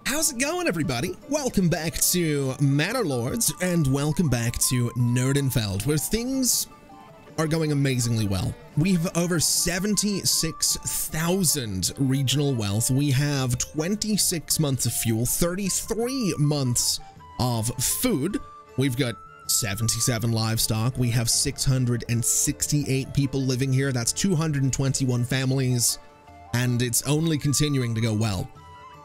How's it going, everybody? Welcome back to Manor Lords, and welcome back to Nerdenfeld, where things are going amazingly well. We have over 76,000 regional wealth. We have 26 months of fuel, 33 months of food. We've got 77 livestock. We have 668 people living here. That's 221 families, and it's only continuing to go well.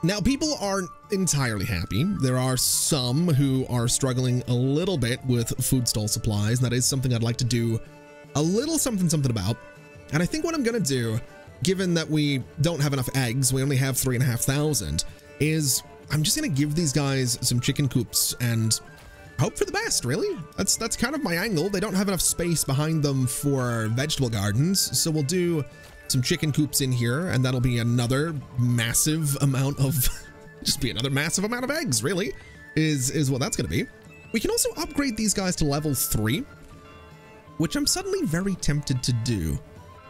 Now, people aren't entirely happy. There are some who are struggling a little bit with food stall supplies, and that is something I'd like to do a little something about. And I think what I'm going to do, given that we don't have enough eggs, we only have 3,500, is I'm just going to give these guys some chicken coops and hope for the best, really. That's kind of my angle. They don't have enough space behind them for vegetable gardens, so we'll do some chicken coops in here, and that'll be another massive amount of just be another massive amount of eggs, really, is what that's going to be. We can also upgrade these guys to level 3, which I'm suddenly very tempted to do.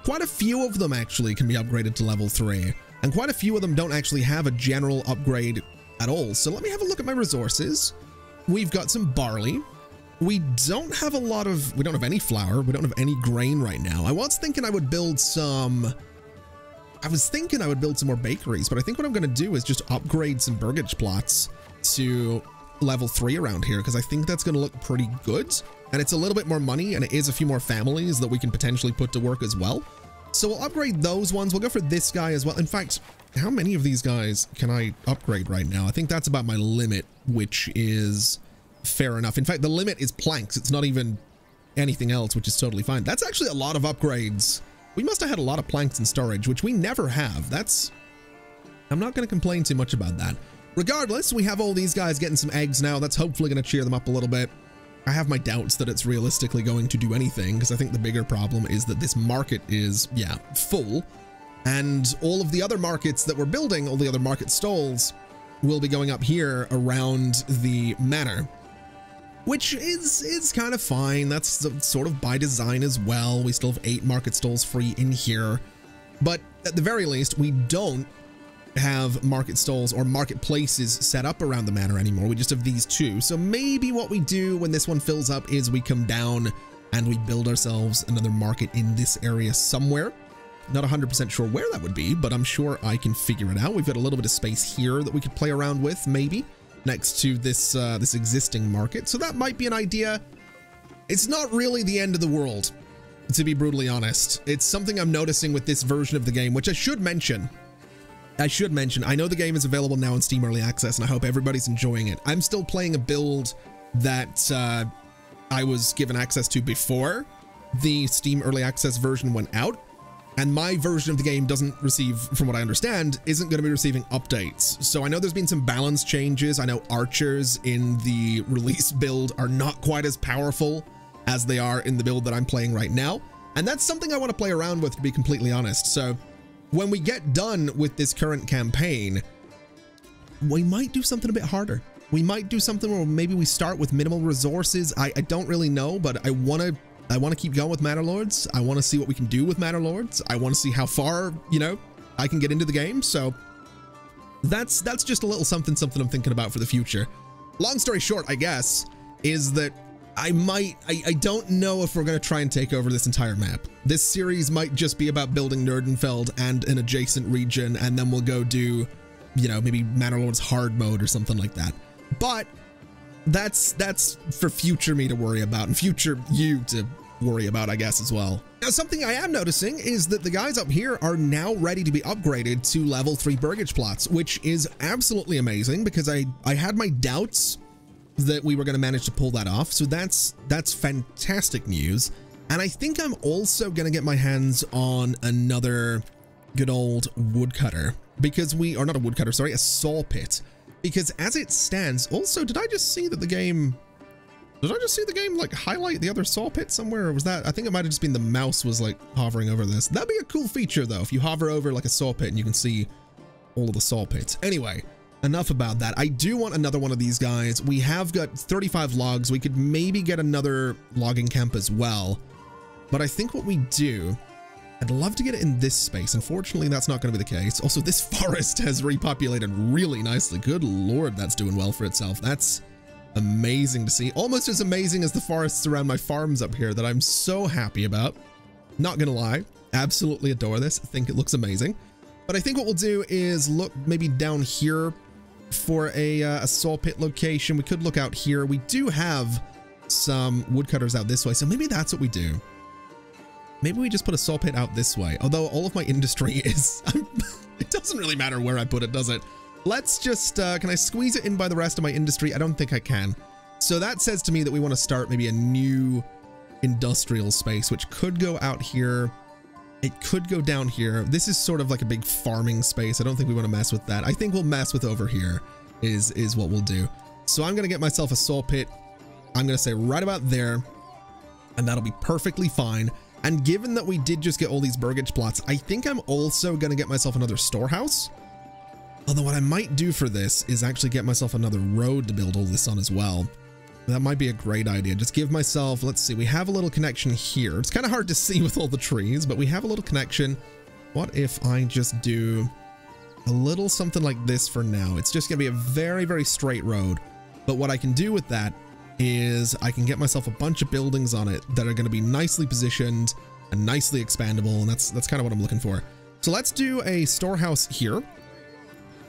Quite a few of them actually can be upgraded to level 3, and quite a few of them don't actually have a general upgrade at all. So let me have a look at my resources. We've got some barley. We don't have any flour. We don't have any grain right now. I was thinking I would build some more bakeries, but I think what I'm going to do is just upgrade some burgage plots to level 3 around here, because I think that's going to look pretty good. And it's a little bit more money, and it is a few more families that we can potentially put to work as well. So we'll upgrade those ones. We'll go for this guy as well. In fact, how many of these guys can I upgrade right now? I think that's about my limit, which is fair enough. In fact, the limit is planks. It's not even anything else, which is totally fine. That's actually a lot of upgrades. We must have had a lot of planks in storage, which we never have. I'm not going to complain too much about that. Regardless, we have all these guys getting some eggs now. That's hopefully going to cheer them up a little bit. I have my doubts that it's realistically going to do anything, because I think the bigger problem is that this market is, yeah, full. And all of the other markets that we're building, all the other market stalls, will be going up here around the manor, which is kind of fine. That's sort of by design as well. We still have 8 market stalls free in here, but at the very least, we don't have market stalls or marketplaces set up around the manor anymore. We just have these 2. So maybe what we do when this one fills up is we come down and we build ourselves another market in this area somewhere. Not 100% sure where that would be, but I'm sure I can figure it out. We've got a little bit of space here that we could play around with, maybe, next to this this existing market. So that might be an idea. It's not really the end of the world, to be brutally honest. It's something I'm noticing with this version of the game, which I should mention. I know the game is available now in Steam Early Access, and I hope everybody's enjoying it. I'm still playing a build that I was given access to before the Steam Early Access version went out. And my version of the game doesn't receive, from what I understand, isn't going to be receiving updates. So I know there's been some balance changes. I know archers in the release build are not quite as powerful as they are in the build that I'm playing right now. And that's something I want to play around with, to be completely honest. So when we get done with this current campaign, we might do something a bit harder. We might do something where maybe we start with minimal resources. I don't really know, but I want to keep going with Manor Lords. I want to see what we can do with Manor Lords. I want to see how far, I can get into the game. So that's just a little something I'm thinking about for the future. Long story short, I guess, is that I don't know if we're going to try and take over this entire map. This series might just be about building Nerdenfeld and an adjacent region, and then we'll go do, maybe Manor Lords hard mode or something like that. But that's for future me to worry about, and future you to worry about, I guess, as well. Now, something I am noticing is that the guys up here are now ready to be upgraded to level 3 burgage plots, which is absolutely amazing, because I had my doubts that we were going to manage to pull that off. So that's fantastic news. And I think I'm also going to get my hands on another good old woodcutter, because or not a woodcutter, sorry, a saw pit. Because as it stands, also, did I just see the game like highlight the other saw pit somewhere? Or was that, I think it might have just been the mouse was like hovering over this. That'd be a cool feature though, if you hover over like a saw pit and you can see all of the saw pits. Anyway, enough about that. I do want another one of these guys. We have got 35 logs. We could maybe get another logging camp as well. But I think what we do, I'd love to get it in this space. Unfortunately, that's not going to be the case. Also, this forest has repopulated really nicely. Good Lord, that's doing well for itself. That's amazing to see. Almost as amazing as the forests around my farms up here that I'm so happy about. Not going to lie. Absolutely adore this. I think it looks amazing. But I think what we'll do is look maybe down here for a saw pit location. We could look out here. We do have some woodcutters out this way, so maybe that's what we do. Maybe we just put a saw pit out this way, although all of my industry is it doesn't really matter where I put it, does it? Let's just can I squeeze it in by the rest of my industry? I don't think I can. So that says to me that we want to start maybe a new industrial space, which could go out here. It could go down here. This is sort of like a big farming space. I don't think we want to mess with that. I think we'll mess with over here is what we'll do. So I'm going to get myself a saw pit. I'm going to say right about there, and that'll be perfectly fine. And given that we did just get all these burgage plots, I think I'm also going to get myself another storehouse. Although what I might do for this is actually get myself another road to build all this on as well. That might be a great idea. Just give myself, let's see, we have a little connection here. It's kind of hard to see with all the trees, but we have a little connection. What if I just do a little something like this for now? It's just going to be a very, very straight road. But what I can do with that is I can get myself a bunch of buildings on it that are going to be nicely positioned and nicely expandable, and that's kind of what I'm looking for. So let's do a storehouse here.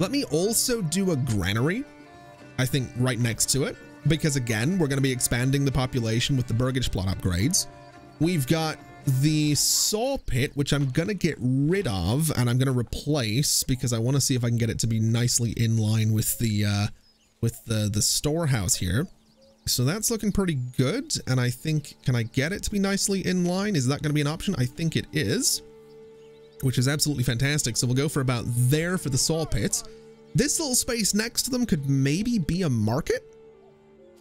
Let me also do a granary, I think, right next to it, because again, we're going to be expanding the population with the burgage plot upgrades. We've got the saw pit, which I'm going to get rid of and I'm going to replace because I want to see if I can get it to be nicely in line with the storehouse here. So that's looking pretty good. And I think, can I get it to be nicely in line? Is that going to be an option? I think it is, which is absolutely fantastic. So we'll go for about there for the saw pit. This little space next to them could maybe be a market,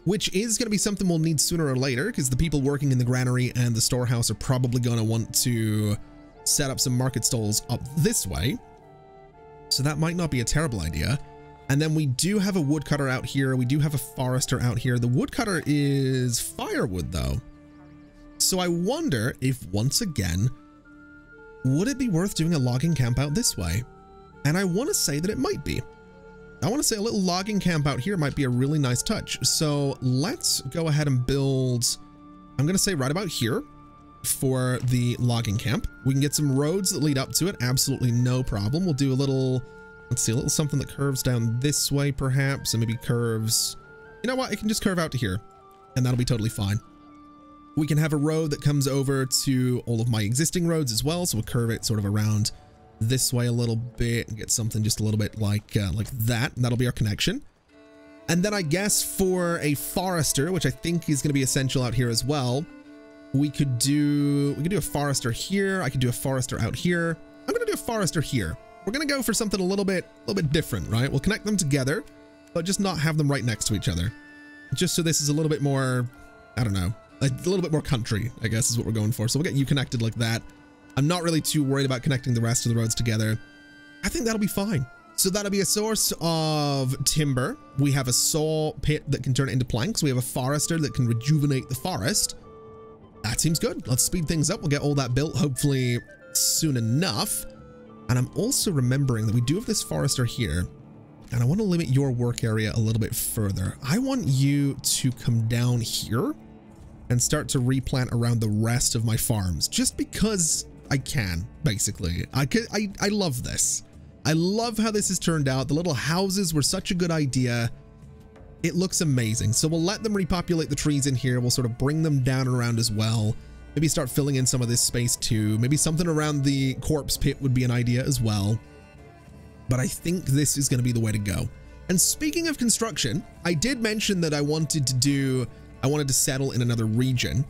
which is going to be something we'll need sooner or later because the people working in the granary and the storehouse are probably going to want to set up some market stalls up this way. So that might not be a terrible idea. And then we do have a woodcutter out here. We do have a forester out here. The woodcutter is firewood though. So I wonder if once again, would it be worth doing a logging camp out this way? And I want to say that it might be. I want to say a little logging camp out here might be a really nice touch. So let's go ahead and build, I'm going to say right about here for the logging camp. We can get some roads that lead up to it. Absolutely no problem. We'll do a little, let's see, a little something that curves down this way perhaps, and maybe curves, you know what? It can just curve out to here and that'll be totally fine. We can have a road that comes over to all of my existing roads as well. So we'll curve it sort of around this way a little bit and get something just a little bit like that, and that'll be our connection. And then I guess for a forester, which I think is going to be essential out here as well, we could do a forester here. I could do a forester out here. I'm going to do a forester here. We're going to go for something a little bit different, right? We'll connect them together, but just not have them right next to each other, just so this is a little bit more, I don't know, a little bit more country, I guess is what we're going for. So we'll get you connected like that. I'm not really too worried about connecting the rest of the roads together. I think that'll be fine. So that'll be a source of timber. We have a saw pit that can turn it into planks. We have a forester that can rejuvenate the forest. That seems good. Let's speed things up. We'll get all that built hopefully soon enough. And I'm also remembering that we do have this forester here, and I want to limit your work area a little bit further. I want you to come down here and start to replant around the rest of my farms, just because I can, basically. I love this. I love how this has turned out. The little houses were such a good idea. It looks amazing. So we'll let them repopulate the trees in here. We'll sort of bring them down and around as well. Maybe start filling in some of this space too. Maybe something around the corpse pit would be an idea as well. But I think this is going to be the way to go. And speaking of construction, I did mention that I wanted to settle in another region.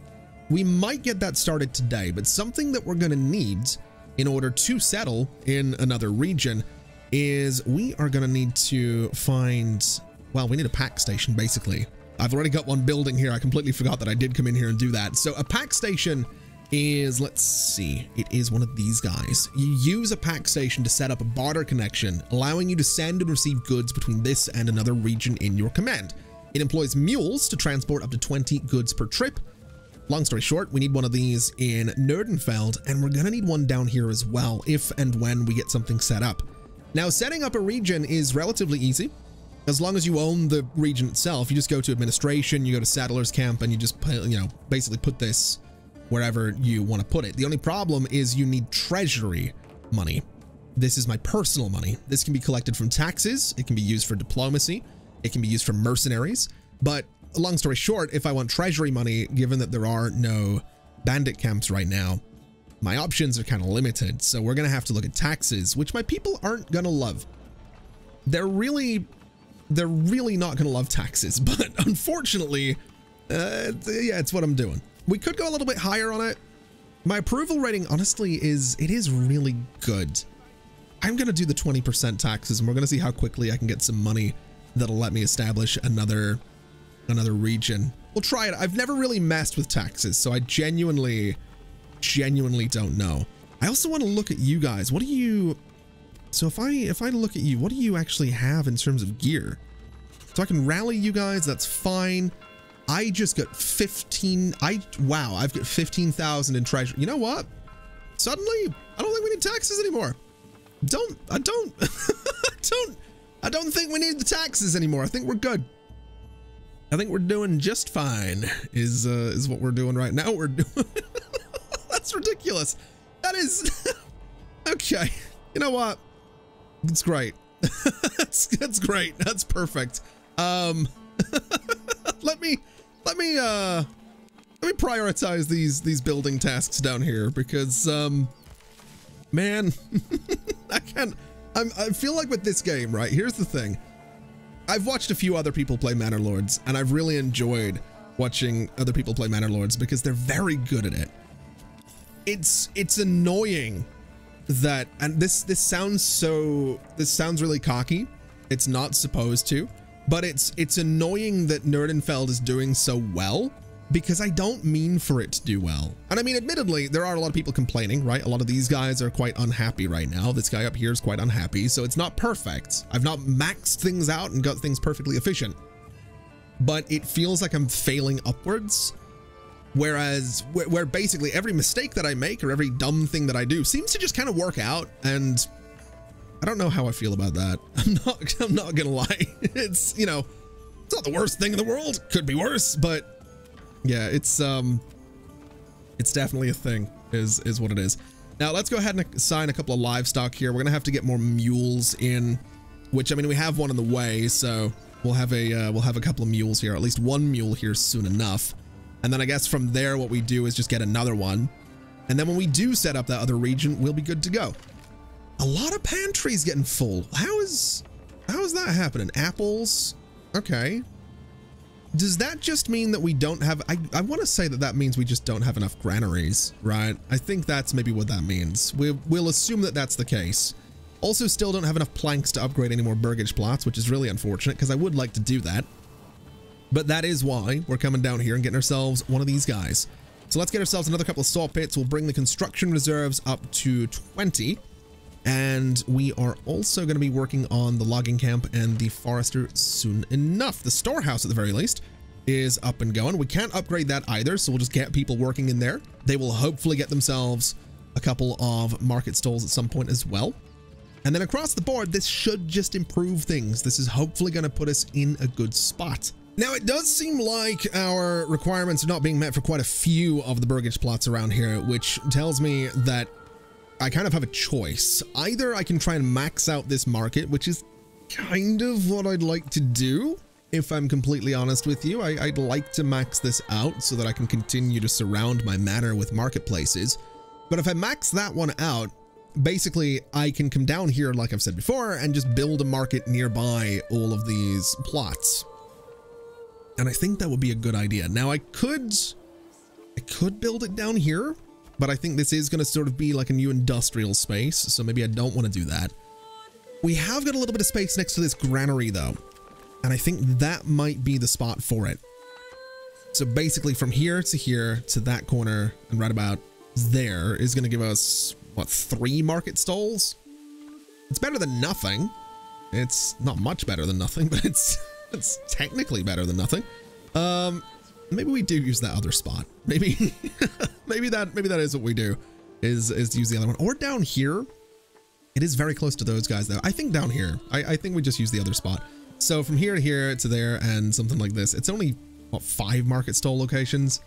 We might get that started today, but something that we're going to need in order to settle in another region is we are going to need to find, well, we need a pack station basically. I've already got one building here. I completely forgot that I did come in here and do that. So a pack station is, let's see, it is one of these guys. You use a pack station to set up a barter connection, allowing you to send and receive goods between this and another region in your command. It employs mules to transport up to 20 goods per trip. long story short, we need one of these in Nordenfeld, and we're gonna need one down here as well if and when we get something set up. Now, setting up a region is relatively easy. As long as you own the region itself, you just go to administration, you go to settlers camp, and you just, you know, basically put this wherever you want to put it. The only problem is you need treasury money. This is my personal money. This can be collected from taxes. It can be used for diplomacy. It can be used for mercenaries. But long story short, if I want treasury money, given that there are no bandit camps right now, my options are kind of limited. So we're going to have to look at taxes, which my people aren't going to love. They're really not going to love taxes, but unfortunately, yeah, it's what I'm doing. We could go a little bit higher on it. My approval rating, honestly, it is really good. I'm going to do the 20% taxes, and we're going to see how quickly I can get some money that'll let me establish another region. We'll try it. I've never really messed with taxes, so I genuinely don't know. I also want to look at you guys. What do you... So if I look at you, what do you actually have in terms of gear? So I can rally you guys, that's fine. I just got 15, wow, I've got 15,000 in treasure. You know what? Suddenly, I don't think we need taxes anymore. I don't think we need the taxes anymore. I think we're good. I think we're doing just fine is what we're doing right now. We're doing, that's ridiculous. That is, okay. You know what? It's great. That's great. That's perfect. Let me prioritize these building tasks down here because man, I feel like with this game, right? Here's the thing. I've watched a few other people play Manor Lords, and I've really enjoyed watching other people play Manor Lords because they're very good at it. It's annoying that, and this sounds really cocky. It's not supposed to, but it's annoying that Nordenfeld is doing so well because I don't mean for it to do well. And I mean, admittedly, there are a lot of people complaining, right? A lot of these guys are quite unhappy right now. This guy up here is quite unhappy, so it's not perfect. I've not maxed things out and got things perfectly efficient, but it feels like I'm failing upwards. Whereas where basically every mistake that I make or every dumb thing that I do seems to just kind of work out, and I don't know how I feel about that. I'm not gonna lie. It's, you know, it's not the worst thing in the world. Could be worse, but yeah, it's definitely a thing is what it is. Now let's go ahead and assign a couple of livestock here. We're gonna have to get more mules in, which, I mean, we have one in the way, so we'll have a couple of mules here, at least one mule here soon enough. And then I guess from there, what we do is just get another one. And then when we do set up that other region, we'll be good to go. A lot of pantries getting full. How is that happening? Apples. Okay. Does that just mean that we don't have, I want to say that means we just don't have enough granaries, right? I think that's maybe what that means. We'll assume that that's the case. Also, still don't have enough planks to upgrade any more burgage plots, which is really unfortunate because I would like to do that. But that is why we're coming down here and getting ourselves one of these guys. So let's get ourselves another couple of salt pits. We'll bring the construction reserves up to 20. And we are also going to be working on the logging camp and the forester soon enough. The storehouse, at the very least, is up and going. We can't upgrade that either, so we'll just get people working in there. They will hopefully get themselves a couple of market stalls at some point as well. And then across the board, this should just improve things. This is hopefully going to put us in a good spot. Now, it does seem like our requirements are not being met for quite a few of the burgage plots around here, which tells me that I kind of have a choice. Either I can try and max out this market, which is kind of what I'd like to do, if I'm completely honest with you. I'd like to max this out so that I can continue to surround my manor with marketplaces. But if I max that one out, basically I can come down here, like I've said before, and just build a market nearby all of these plots. And I think that would be a good idea. Now I could build it down here, but I think this is going to sort of be like a new industrial space. So maybe I don't want to do that. We have got a little bit of space next to this granary though. And I think that might be the spot for it. So basically from here to that corner and right about there is going to give us, what, 3 market stalls? It's better than nothing. It's not much better than nothing, but it's technically better than nothing. maybe we do use that other spot. Maybe, maybe that is what we do, is use the other one. Or down here. It is very close to those guys though. I think down here, I think we just use the other spot. So from here to here to there and something like this, it's only, what, 5 market stall locations?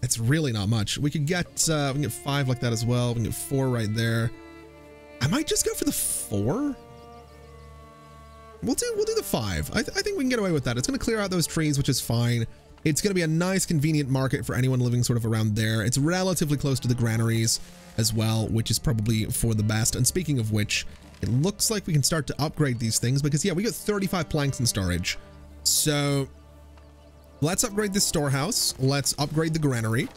It's really not much. We could get, we can get 5 like that as well. We can get 4 right there. I might just go for the 4. We'll do the 5. I think we can get away with that. It's going to clear out those trees, which is fine. It's going to be a nice, convenient market for anyone living sort of around there. It's relatively close to the granaries as well, which is probably for the best. And speaking of which, it looks like we can start to upgrade these things because, yeah, we got 35 planks in storage. So let's upgrade this storehouse. Let's upgrade the granary.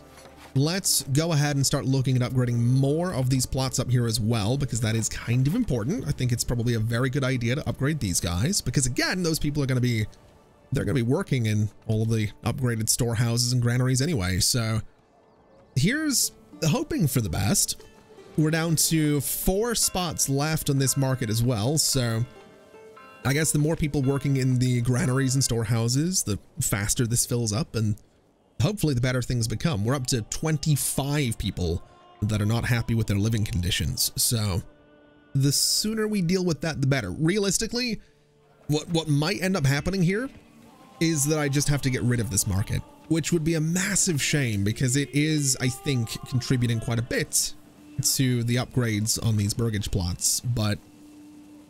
Let's go ahead and start looking at upgrading more of these plots up here as well, because that is kind of important. I think it's probably a very good idea to upgrade these guys because, again, those people are going to be, they're going to be working in all of the upgraded storehouses and granaries anyway. So here's hoping for the best. We're down to 4 spots left on this market as well. So I guess the more people working in the granaries and storehouses, the faster this fills up and hopefully the better things become. We're up to 25 people that are not happy with their living conditions. So the sooner we deal with that, the better. Realistically, what might end up happening here is that I just have to get rid of this market, which would be a massive shame because it is, I think, contributing quite a bit to the upgrades on these burgage plots. But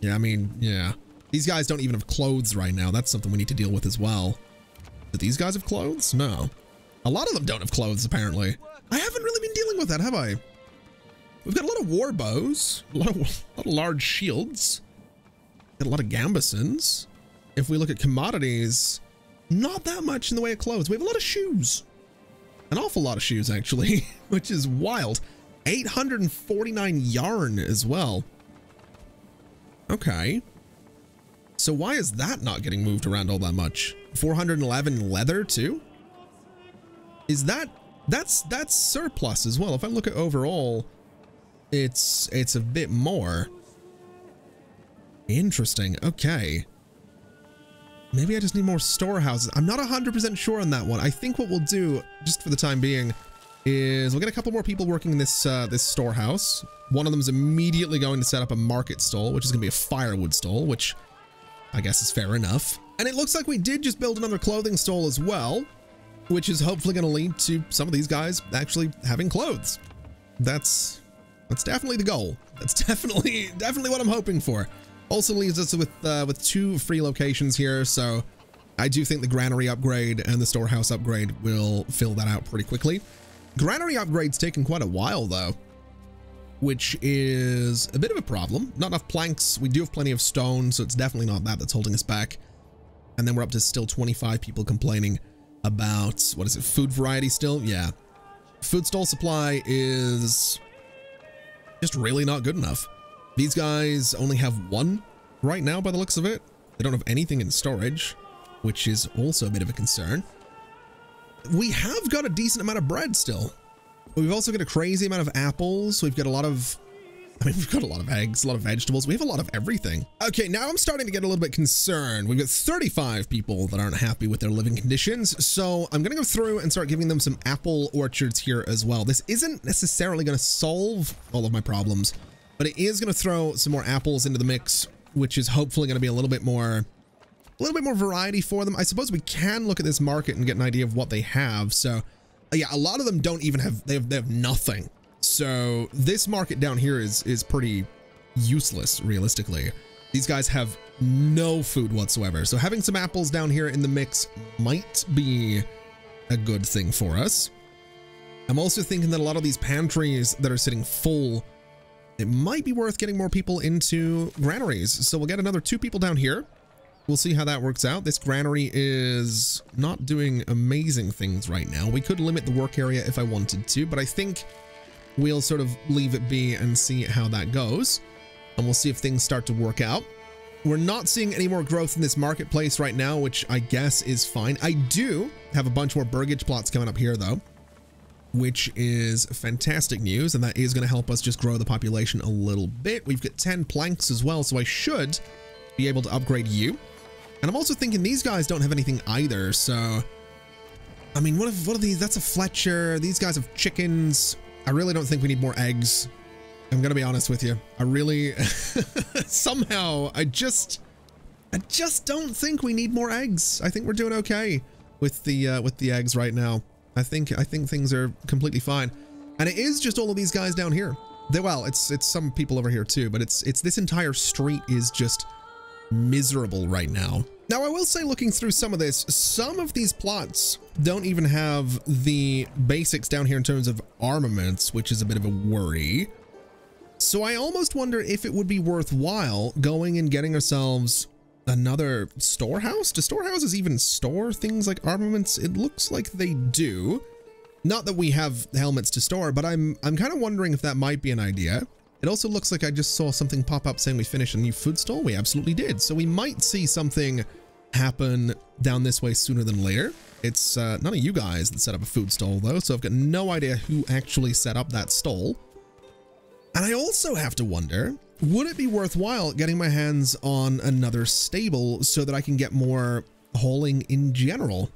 yeah, I mean, yeah, these guys don't even have clothes right now. That's something we need to deal with as well. Do these guys have clothes? No. A lot of them don't have clothes, apparently. I haven't really been dealing with that, have I? We've got a lot of war bows, a lot of large shields, got a lot of gambesons. If we look at commodities, not that much in the way of clothes. We have a lot of shoes, an awful lot of shoes actually, which is wild. 849 yarn as well. Okay. So why is that not getting moved around all that much? 411 leather too? Is that's surplus as well? If I look at overall, it's a bit more. Interesting. Okay. Maybe I just need more storehouses. I'm not 100% sure on that one. I think what we'll do, just for the time being, is we'll get a couple more people working in this this storehouse. One of them is immediately going to set up a market stall, which is going to be a firewood stall, which I guess is fair enough. And it looks like we did just build another clothing stall as well, which is hopefully going to lead to some of these guys actually having clothes. That's definitely the goal. That's definitely what I'm hoping for. Also leaves us with 2 free locations here, so I do think the granary upgrade and the storehouse upgrade will fill that out pretty quickly. Granary upgrade's taken quite a while though, which is a bit of a problem. Not enough planks. We do have plenty of stone, so it's definitely not that that's holding us back. And then we're up to still 25 people complaining about, what is it, food variety still? Yeah. Food stall supply is just really not good enough. These guys only have 1 right now by the looks of it. They don't have anything in storage, which is also a bit of a concern. We have got a decent amount of bread still. We've also got a crazy amount of apples. We've got a lot of, I mean, we've got a lot of eggs, a lot of vegetables. We have a lot of everything. Okay, now I'm starting to get a little bit concerned. We've got 35 people that aren't happy with their living conditions. So I'm going to go through and start giving them some apple orchards here as well. This isn't necessarily going to solve all of my problems, but it is going to throw some more apples into the mix, which is hopefully going to be a little bit more variety for them. I suppose we can look at this market and get an idea of what they have. So yeah, a lot of them don't even have, they have nothing. So this market down here is pretty useless, realistically. These guys have no food whatsoever. So having some apples down here in the mix might be a good thing for us. I'm also thinking that a lot of these pantries that are sitting full, it might be worth getting more people into granaries. So we'll get another 2 people down here. We'll see how that works out. This granary is not doing amazing things right now. We could limit the work area if I wanted to, but I think we'll sort of leave it be and see how that goes. And we'll see if things start to work out. We're not seeing any more growth in this marketplace right now, which I guess is fine. I do have a bunch more burgage plots coming up here though, which is fantastic news. And that is going to help us just grow the population a little bit. We've got 10 planks as well, so I should be able to upgrade you. And I'm also thinking these guys don't have anything either, so I mean, what are these? That's a Fletcher. These guys have chickens. I really don't think we need more eggs. I'm going to be honest with you. I really, somehow, I just don't think we need more eggs. I think we're doing okay with the eggs right now. I think things are completely fine. And it is just all of these guys down here. Well, it's some people over here too, but it's this entire street is just miserable right now. Now, I will say, looking through some of this, some of these plots don't even have the basics down here in terms of armaments, which is a bit of a worry. So I almost wonder if it would be worthwhile going and getting ourselves another storehouse. Do storehouses even store things like armaments? It looks like they do. Not that we have helmets to store, but I'm kind of wondering if that might be an idea. It also looks like I just saw something pop up saying we finished a new food stall. We absolutely did. So we might see something happen down this way sooner than later. It's none of you guys that set up a food stall though, so I've got no idea who actually set up that stall. And I also have to wonder, would it be worthwhile getting my hands on another stable so that I can get more hauling in general?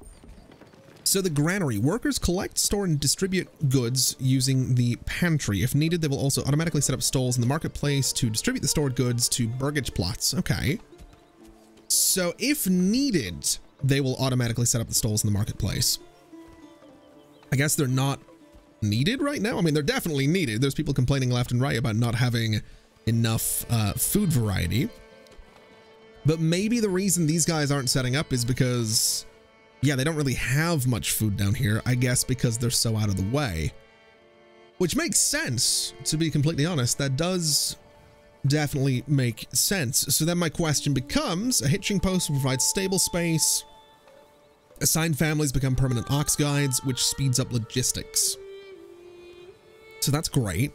So the granary. Workers collect, store, and distribute goods using the pantry. If needed, they will also automatically set up stalls in the marketplace to distribute the stored goods to burgage plots. Okay. So if needed, they will automatically set up the stalls in the marketplace. I guess they're not needed right now. I mean, they're definitely needed. There's people complaining left and right about not having enough food variety. But maybe the reason these guys aren't setting up is because, yeah, they don't really have much food down here, I guess because they're so out of the way. Which makes sense, to be completely honest. That does definitely make sense. So then my question becomes, a hitching post will provide stable space. Assigned families become permanent ox guides, which speeds up logistics. So that's great.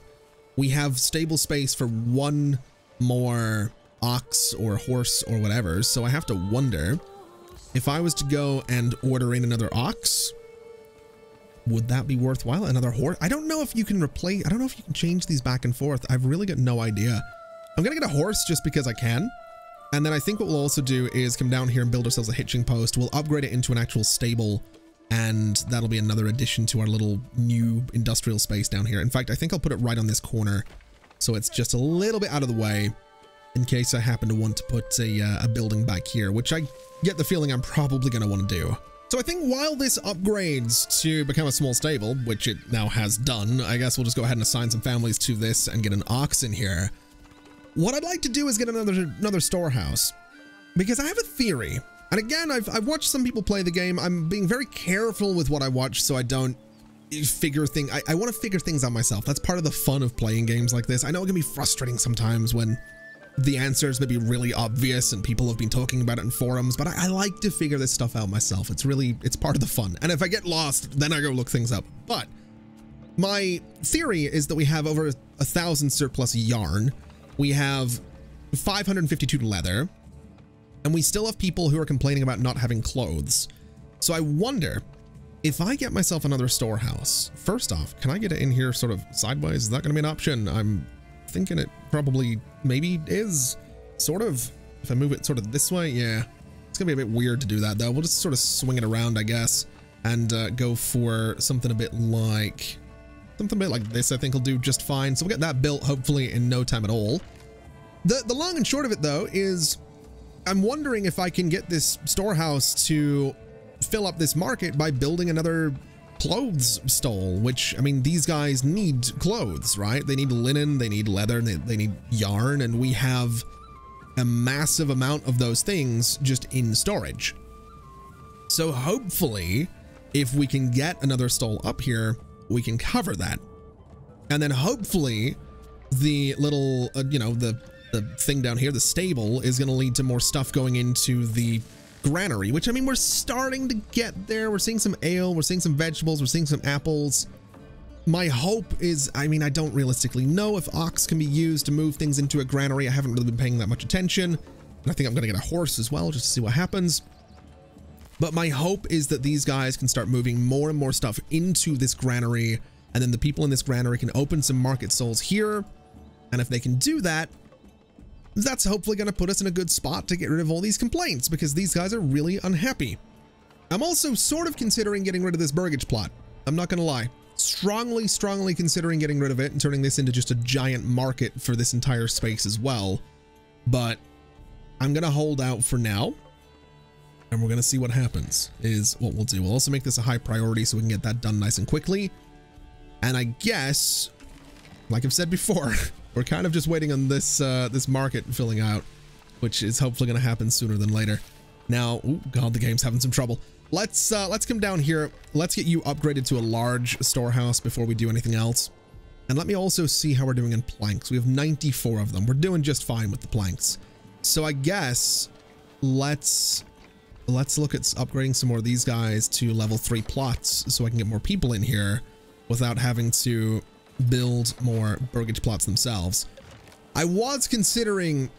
We have stable space for one more ox or horse or whatever. So I have to wonder, if I was to go and order in another ox, would that be worthwhile? Another horse? I don't know if you can replace, I don't know if you can change these back and forth. I've really got no idea. I'm gonna get a horse just because I can. And then I think what we'll also do is come down here and build ourselves a hitching post. We'll upgrade it into an actual stable, and that'll be another addition to our little new industrial space down here. In fact, I think I'll put it right on this corner, so it's just a little bit out of the way in case I happen to want to put a building back here, which I get the feeling I'm probably going to want to do. So I think while this upgrades to become a small stable, which it now has done, I guess we'll just go ahead and assign some families to this and get an ox in here. What I'd like to do is get another storehouse, because I have a theory. And again, I've watched some people play the game. I'm being very careful with what I watch so I don't figure things. I want to figure things out myself. That's part of the fun of playing games like this. I know it can be frustrating sometimes when the answers may be really obvious and people have been talking about it in forums, but I like to figure this stuff out myself. It's part of the fun. And if I get lost, then I go look things up. But my theory is that we have over 1,000 surplus yarn. We have 552 leather, and we still have people who are complaining about not having clothes. So I wonder if I get myself another storehouse. First off, can I get it in here sort of sideways? Is that going to be an option? I'm thinking it probably maybe is sort of. If I move it sort of this way, yeah, it's gonna be a bit weird to do that though. We'll just sort of swing it around, I guess, and go for something a bit like this. I think will do just fine. So we'll get that built hopefully in no time at all. The long and short of it though is I'm wondering if I can get this storehouse to fill up this market by building another clothes stall, which, I mean, these guys need clothes, right? They need linen, they need leather, they need yarn, and we have a massive amount of those things just in storage. So hopefully, if we can get another stall up here, we can cover that. And then hopefully the little, the thing down here, the stable, is going to lead to more stuff going into the granary, which, I mean, we're starting to get there. We're seeing some ale, we're seeing some vegetables, we're seeing some apples. My hope is, I mean, I don't realistically know if ox can be used to move things into a granary. I haven't really been paying that much attention. And I think I'm going to get a horse as well, just to see what happens. But my hope is that these guys can start moving more and more stuff into this granary, and then the people in this granary can open some market stalls here. And if they can do that, that's hopefully going to put us in a good spot to get rid of all these complaints, because these guys are really unhappy. I'm also sort of considering getting rid of this burgage plot. I'm not gonna lie. Strongly considering getting rid of it and turning this into just a giant market for this entire space as well. But I'm gonna hold out for now, and we're gonna see what happens is what we'll do. We'll also make this a high priority so we can get that done nice and quickly. And I guess, like I've said before, we're kind of just waiting on this this market filling out, which is hopefully gonna happen sooner than later. Now, oh god, the game's having some trouble. Let's come down here. Let's get you upgraded to a large storehouse before we do anything else. And let me also see how we're doing in planks. We have 94 of them. We're doing just fine with the planks. So I guess let's look at upgrading some more of these guys to level 3 plots so I can get more people in here without having to build more burgage plots themselves. I was considering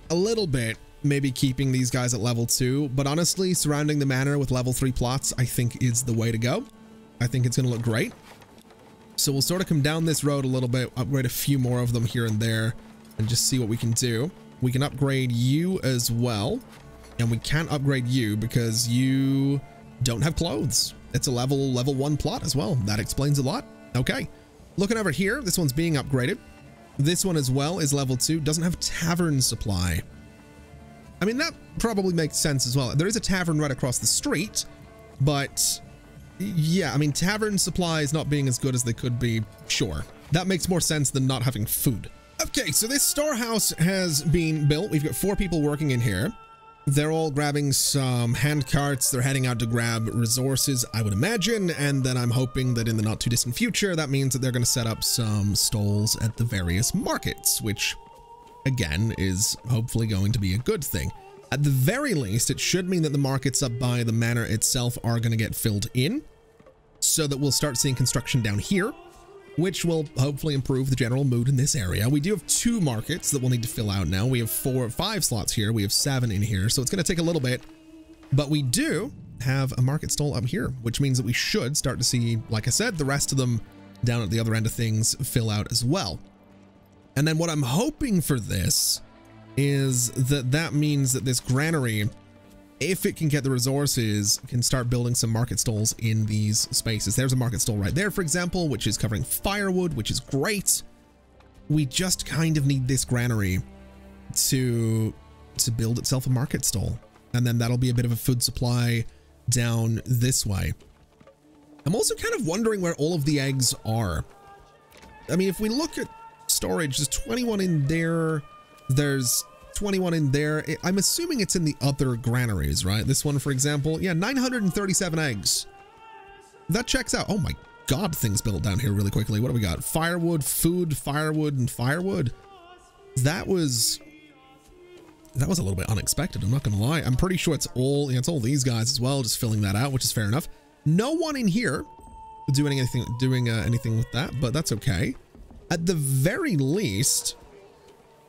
a little bit maybe keeping these guys at level 2, but honestly, surrounding the manor with level 3 plots, I think is the way to go. I think it's going to look great. So we'll sort of come down this road a little bit, upgrade a few more of them here and there, and just see what we can do. We can upgrade you as well, and we can't upgrade you because you don't have clothes. It's a level 1 plot as well. That explains a lot. Okay, looking over here, this one's being upgraded. This one as well is level 2, doesn't have tavern supply. I mean, that probably makes sense as well. There is a tavern right across the street, but yeah, I mean, tavern supplies not being as good as they could be, sure. That makes more sense than not having food. Okay, so this storehouse has been built. We've got 4 people working in here. They're all grabbing some hand carts. They're heading out to grab resources, I would imagine. And then I'm hoping that in the not too distant future, that means that they're going to set up some stalls at the various markets, which again is hopefully going to be a good thing. At the very least, it should mean that the markets up by the manor itself are going to get filled in so that we'll start seeing construction down here, which will hopefully improve the general mood in this area. We do have 2 markets that we'll need to fill out now. We have 5 slots here. We have 7 in here, so it's going to take a little bit, but we do have a market stall up here, which means that we should start to see, like I said, the rest of them down at the other end of things fill out as well. And then what I'm hoping for this is that means that this granary, if it can get the resources, can start building some market stalls in these spaces. There's a market stall right there, for example, which is covering firewood, which is great. We just kind of need this granary to build itself a market stall. And then that'll be a bit of a food supply down this way. I'm also kind of wondering where all of the eggs are. I mean, if we look at storage, there's 21 in there. There's 21 in there. I'm assuming it's in the other granaries, right? This one, for example, yeah, 937 eggs. That checks out. Oh my god, things built down here really quickly. What do we got? Firewood, food, firewood, and firewood. That was a little bit unexpected, I'm not gonna lie. I'm pretty sure it's all these guys as well, just filling that out, which is fair enough. No one in here doing anything with that, but that's okay. At the very least,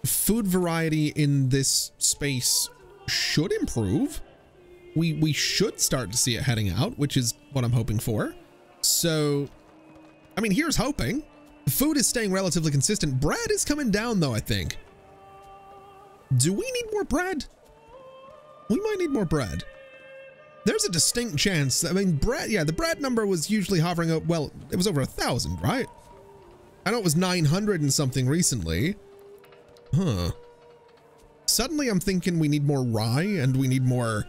food variety in this space should improve. We should start to see it heading out, which is what I'm hoping for. So, I mean, here's hoping. Food is staying relatively consistent. Bread is coming down, though, I think. Do we need more bread? We might need more bread. There's a distinct chance. I mean, bread, yeah, the bread number was usually hovering up, well, it was over 1,000, right? I know it was 900 and something recently. Huh. Suddenly I'm thinking we need more rye and we need more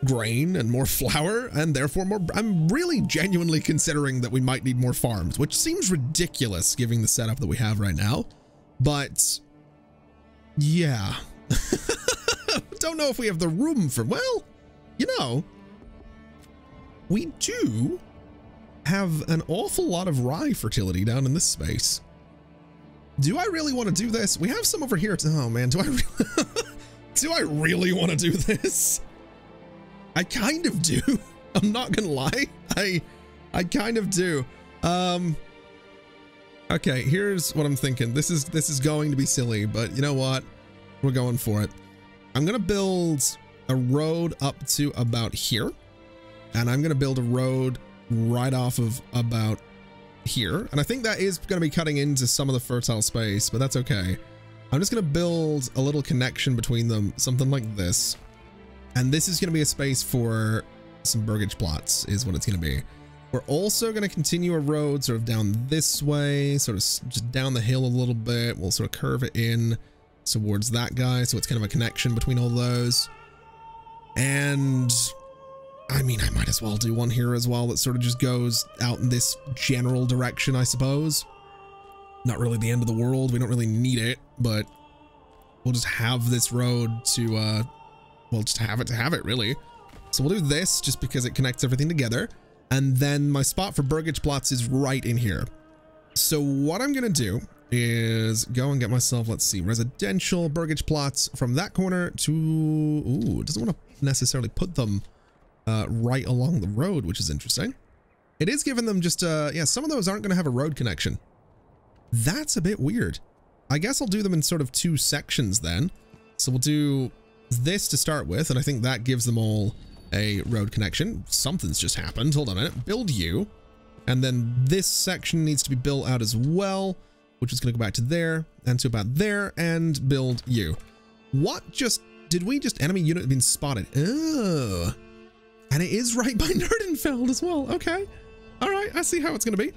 grain and more flour and therefore more. I'm really genuinely considering that we might need more farms, which seems ridiculous given the setup that we have right now. But yeah, don't know if we have the room for, well, you know, we do have an awful lot of rye fertility down in this space. Do I really want to do this? We have some over here. Oh man, do I really want to do this? I kind of do. I'm not gonna lie. I kind of do. Okay, here's what I'm thinking. This is going to be silly, but you know what? We're going for it. I'm gonna build a road up to about here, and I'm gonna build a road right off of about here, and I think that is going to be cutting into some of the fertile space, but that's okay. I'm just going to build a little connection between them, something like this, and this is going to be a space for some burgage plots is what it's going to be. We're also going to continue a road sort of down this way, sort of just down the hill a little bit. We'll sort of curve it in towards that guy. So it's kind of a connection between all those. And I mean, I might as well do one here as well that sort of just goes out in this general direction, I suppose. Not really the end of the world. We don't really need it, but we'll just have this road to, well, just have it really. So we'll do this just because it connects everything together. And then my spot for burgage plots is right in here. So what I'm going to do is go and get myself, let's see, residential burgage plots from that corner to, ooh, it doesn't want to necessarily put them right along the road, which is interesting. It is giving them just, yeah, some of those aren't going to have a road connection. That's a bit weird. I guess I'll do them in sort of 2 sections then. So we'll do this to start with, and I think that gives them all a road connection. Something's just happened. Hold on a minute. Build you. And then this section needs to be built out as well, which is going to go back to there and to about there and build you. What just, did we just, enemy unit been spotted? Oh, and it is right by Nerdenfeld as well. Okay. All right. I see how it's going to be.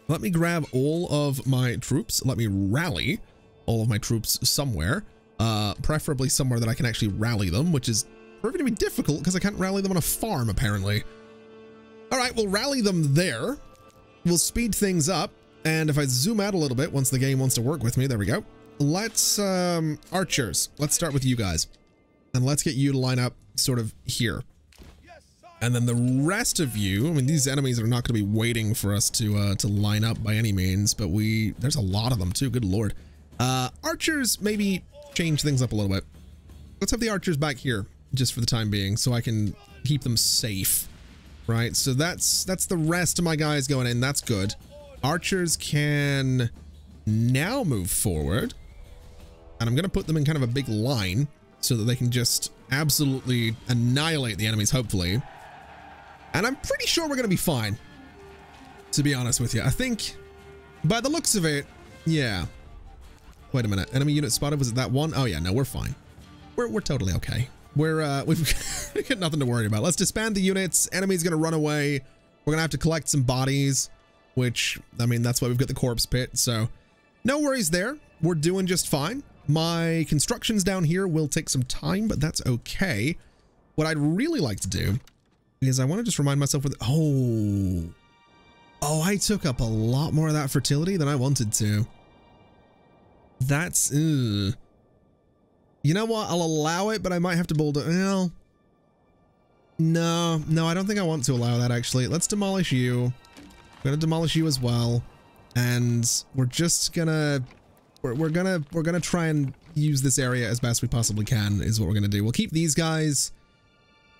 Let me grab all of my troops. Let me rally all of my troops somewhere, preferably somewhere that I can actually rally them, which is proving to be difficult because I can't rally them on a farm, apparently. All right, we'll rally them there. We'll speed things up. And if I zoom out a little bit, once the game wants to work with me, there we go. Let's, archers, let's start with you guys. And let's get you to line up sort of here. And then the rest of you, I mean, these enemies are not going to be waiting for us to line up by any means, but there's a lot of them too, good lord. Archers, maybe change things up a little bit. Let's have the archers back here just for the time being so I can keep them safe, right? So that's the rest of my guys going in. That's good. Archers can now move forward, and I'm going to put them in kind of a big line so that they can just absolutely annihilate the enemies, hopefully. And I'm pretty sure we're going to be fine, to be honest with you. I think by the looks of it, yeah. Wait a minute. Enemy unit spotted. Was it that one? Oh yeah, no, we're fine. We're totally okay. We've got nothing to worry about. Let's disband the units. Enemy's going to run away. We're going to have to collect some bodies, which, I mean, that's why we've got the corpse pit. So no worries there. We're doing just fine. My constructions down here will take some time, but that's okay. What I'd really like to do is I want to just remind myself with, oh, I took up a lot more of that fertility than I wanted to. That's, you know what? I'll allow it, but I might have to bulldoze. Well, no, I don't think I want to allow that, actually. Let's demolish you. I'm going to demolish you as well. And we're just gonna, we're gonna try and use this area as best we possibly can is what we're gonna do. We'll keep these guys.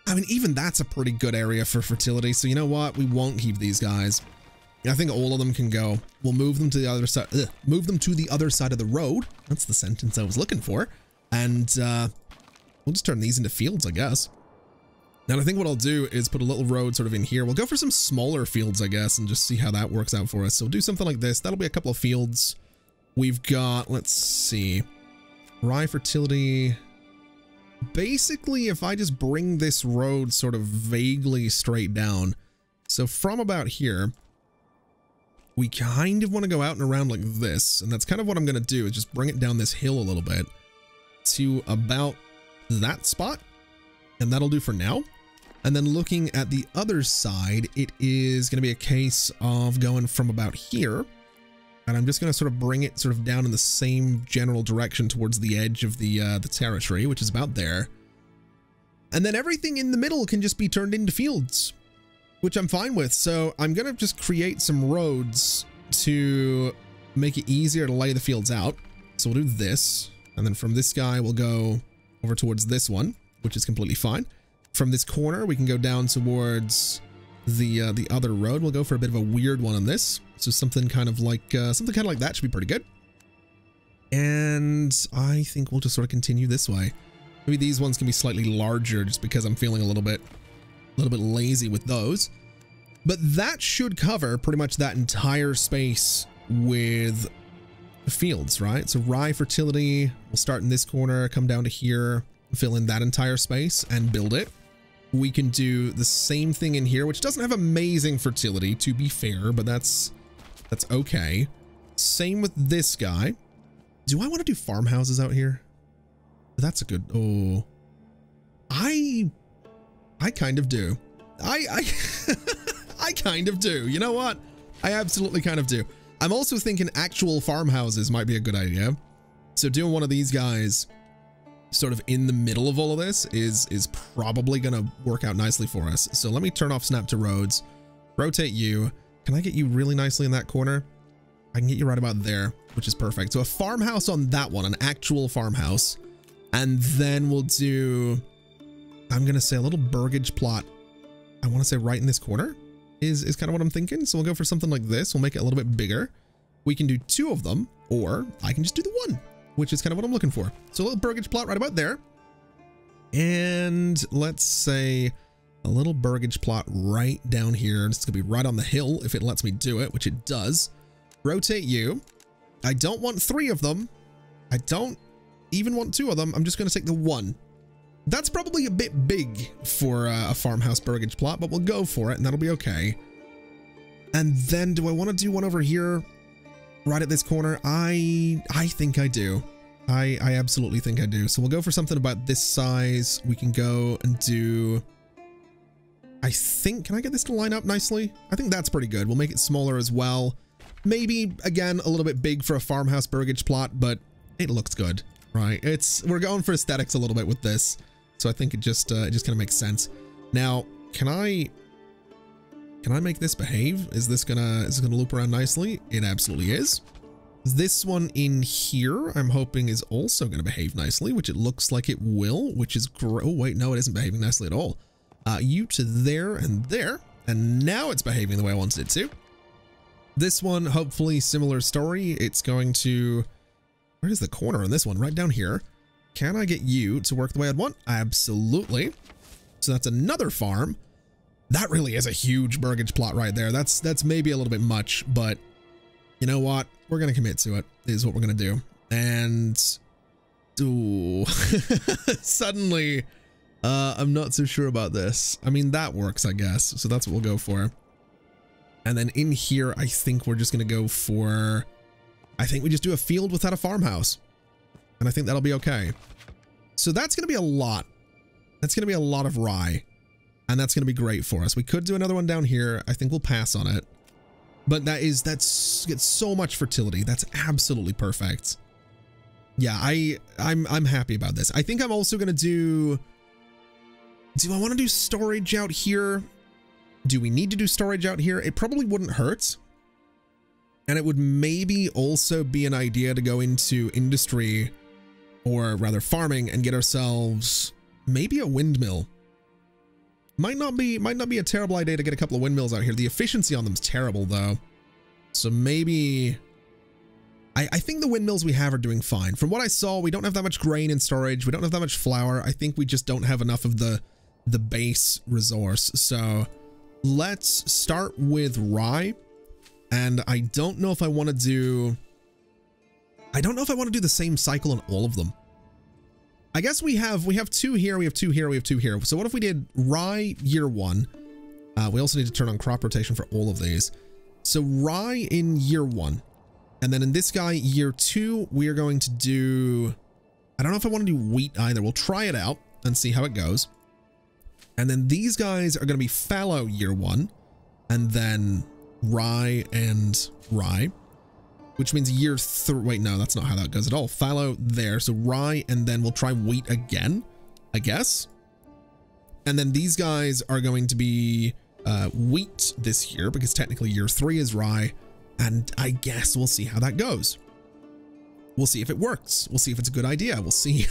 I mean, even that's a pretty good area for fertility. So you know what? We won't keep these guys. I think all of them can go. We'll move them to the other side. Move them to the other side of the road. That's the sentence I was looking for. And we'll just turn these into fields, I guess. And I think what I'll do is put a little road sort of in here. We'll go for some smaller fields, I guess, and just see how that works out for us. So do something like this. That'll be a couple of fields. We've got, let's see, rye fertility. Basically, if I just bring this road sort of vaguely straight down. So from about here, we kind of want to go out and around like this. And that's kind of what I'm going to do is just bring it down this hill a little bit to about that spot. And that'll do for now. And then looking at the other side, it is going to be a case of going from about here. And I'm just going to sort of bring it sort of down in the same general direction towards the edge of the territory, which is about there. And then everything in the middle can just be turned into fields, which I'm fine with. So I'm going to just create some roads to make it easier to lay the fields out. So we'll do this. And then from this guy, we'll go over towards this one, which is completely fine. From this corner, we can go down towards the other road. We'll go for a bit of a weird one on this. So something kind of like that should be pretty good. And I think we'll just sort of continue this way. Maybe these ones can be slightly larger just because I'm feeling a little bit lazy with those. But that should cover pretty much that entire space with fields, right? So rye fertility, we'll start in this corner, come down to here, fill in that entire space and build it. we can do the same thing in here, which doesn't have amazing fertility, to be fair, but that's okay. Same with this guy. Do I want to do farmhouses out here? That's a good, oh, I kind of do. I kind of do. You know what? I absolutely kind of do. I'm also thinking actual farmhouses might be a good idea. So doing one of these guys sort of in the middle of all of this is probably going to work out nicely for us. So let me turn off snap to roads, rotate you. Can I get you really nicely in that corner? I can get you right about there, which is perfect. So a farmhouse on that one, an actual farmhouse. And then we'll do, I'm going to say a little burgage plot. I want to say right in this corner is kind of what I'm thinking. So we'll go for something like this. We'll make it a little bit bigger. We can do 2 of them, or I can just do the 1, which is kind of what I'm looking for. So a little burgage plot right about there. And let's say a little burgage plot right down here. It's going to be right on the hill if it lets me do it, which it does. Rotate you. I don't want 3 of them. I don't even want 2 of them. I'm just going to take the 1. That's probably a bit big for a farmhouse burgage plot, but we'll go for it and that'll be okay. And then do I want to do one over here right at this corner? I think I do. I absolutely think I do. So we'll go for something about this size. We can go and do, I think, can I get this to line up nicely? I think that's pretty good. We'll make it smaller as well. Maybe again, a little bit big for a farmhouse burgage plot, but it looks good, right? We're going for aesthetics a little bit with this. So I think it just kind of makes sense. Now, can I make this behave? Is this gonna loop around nicely? It absolutely is. This one in here, I'm hoping is also gonna behave nicely, which it looks like it will, which is great. Oh wait, no, it isn't behaving nicely at all. You to there, and now it's behaving the way I wanted it to. This one, hopefully similar story. It's going to, where is the corner on this one? Right down here. Can I get you to work the way I'd want? Absolutely. So that's another farm. That really is a huge burgage plot right there. That's maybe a little bit much, but you know what? We're going to commit to it, is what we're going to do. And ooh, suddenly, I'm not so sure about this. I mean, that works, I guess. So that's what we'll go for. And then in here, I think we're just going to go for, I think we just do a field without a farmhouse. And I think that'll be okay. So that's going to be a lot. That's going to be a lot of rye. And that's going to be great for us. We could do another one down here. I think we'll pass on it. But that's gets so much fertility. That's absolutely perfect. Yeah, I'm happy about this. I think I'm also going to do I want to do storage out here? Do we need to do storage out here? It probably wouldn't hurt. And it would maybe also be an idea to go into industry, or rather farming, and get ourselves maybe a windmill. Might not be a terrible idea to get a couple of windmills out here. The efficiency on them's terrible though. So maybe I think the windmills we have are doing fine. From what I saw, we don't have that much grain in storage. We don't have that much flour. I think we just don't have enough of the base resource. So let's start with rye. And I don't know if I want to do the same cycle on all of them. I guess we have 2 here, we have 2 here, we have 2 here. So what if we did rye year 1? We also need to turn on crop rotation for all of these. So rye in year 1. And then in this guy, year 2, we are going to do, I don't know if I want to do wheat either. We'll try it out and see how it goes. And then these guys are going to be fallow year 1. And then rye and rye, which means year 3. Wait, no, that's not how that goes at all. Fallow there. So rye, and then we'll try wheat again, I guess. And then these guys are going to be wheat this year, because technically year 3 is rye. And I guess we'll see how that goes. We'll see if it works. We'll see if it's a good idea. We'll see.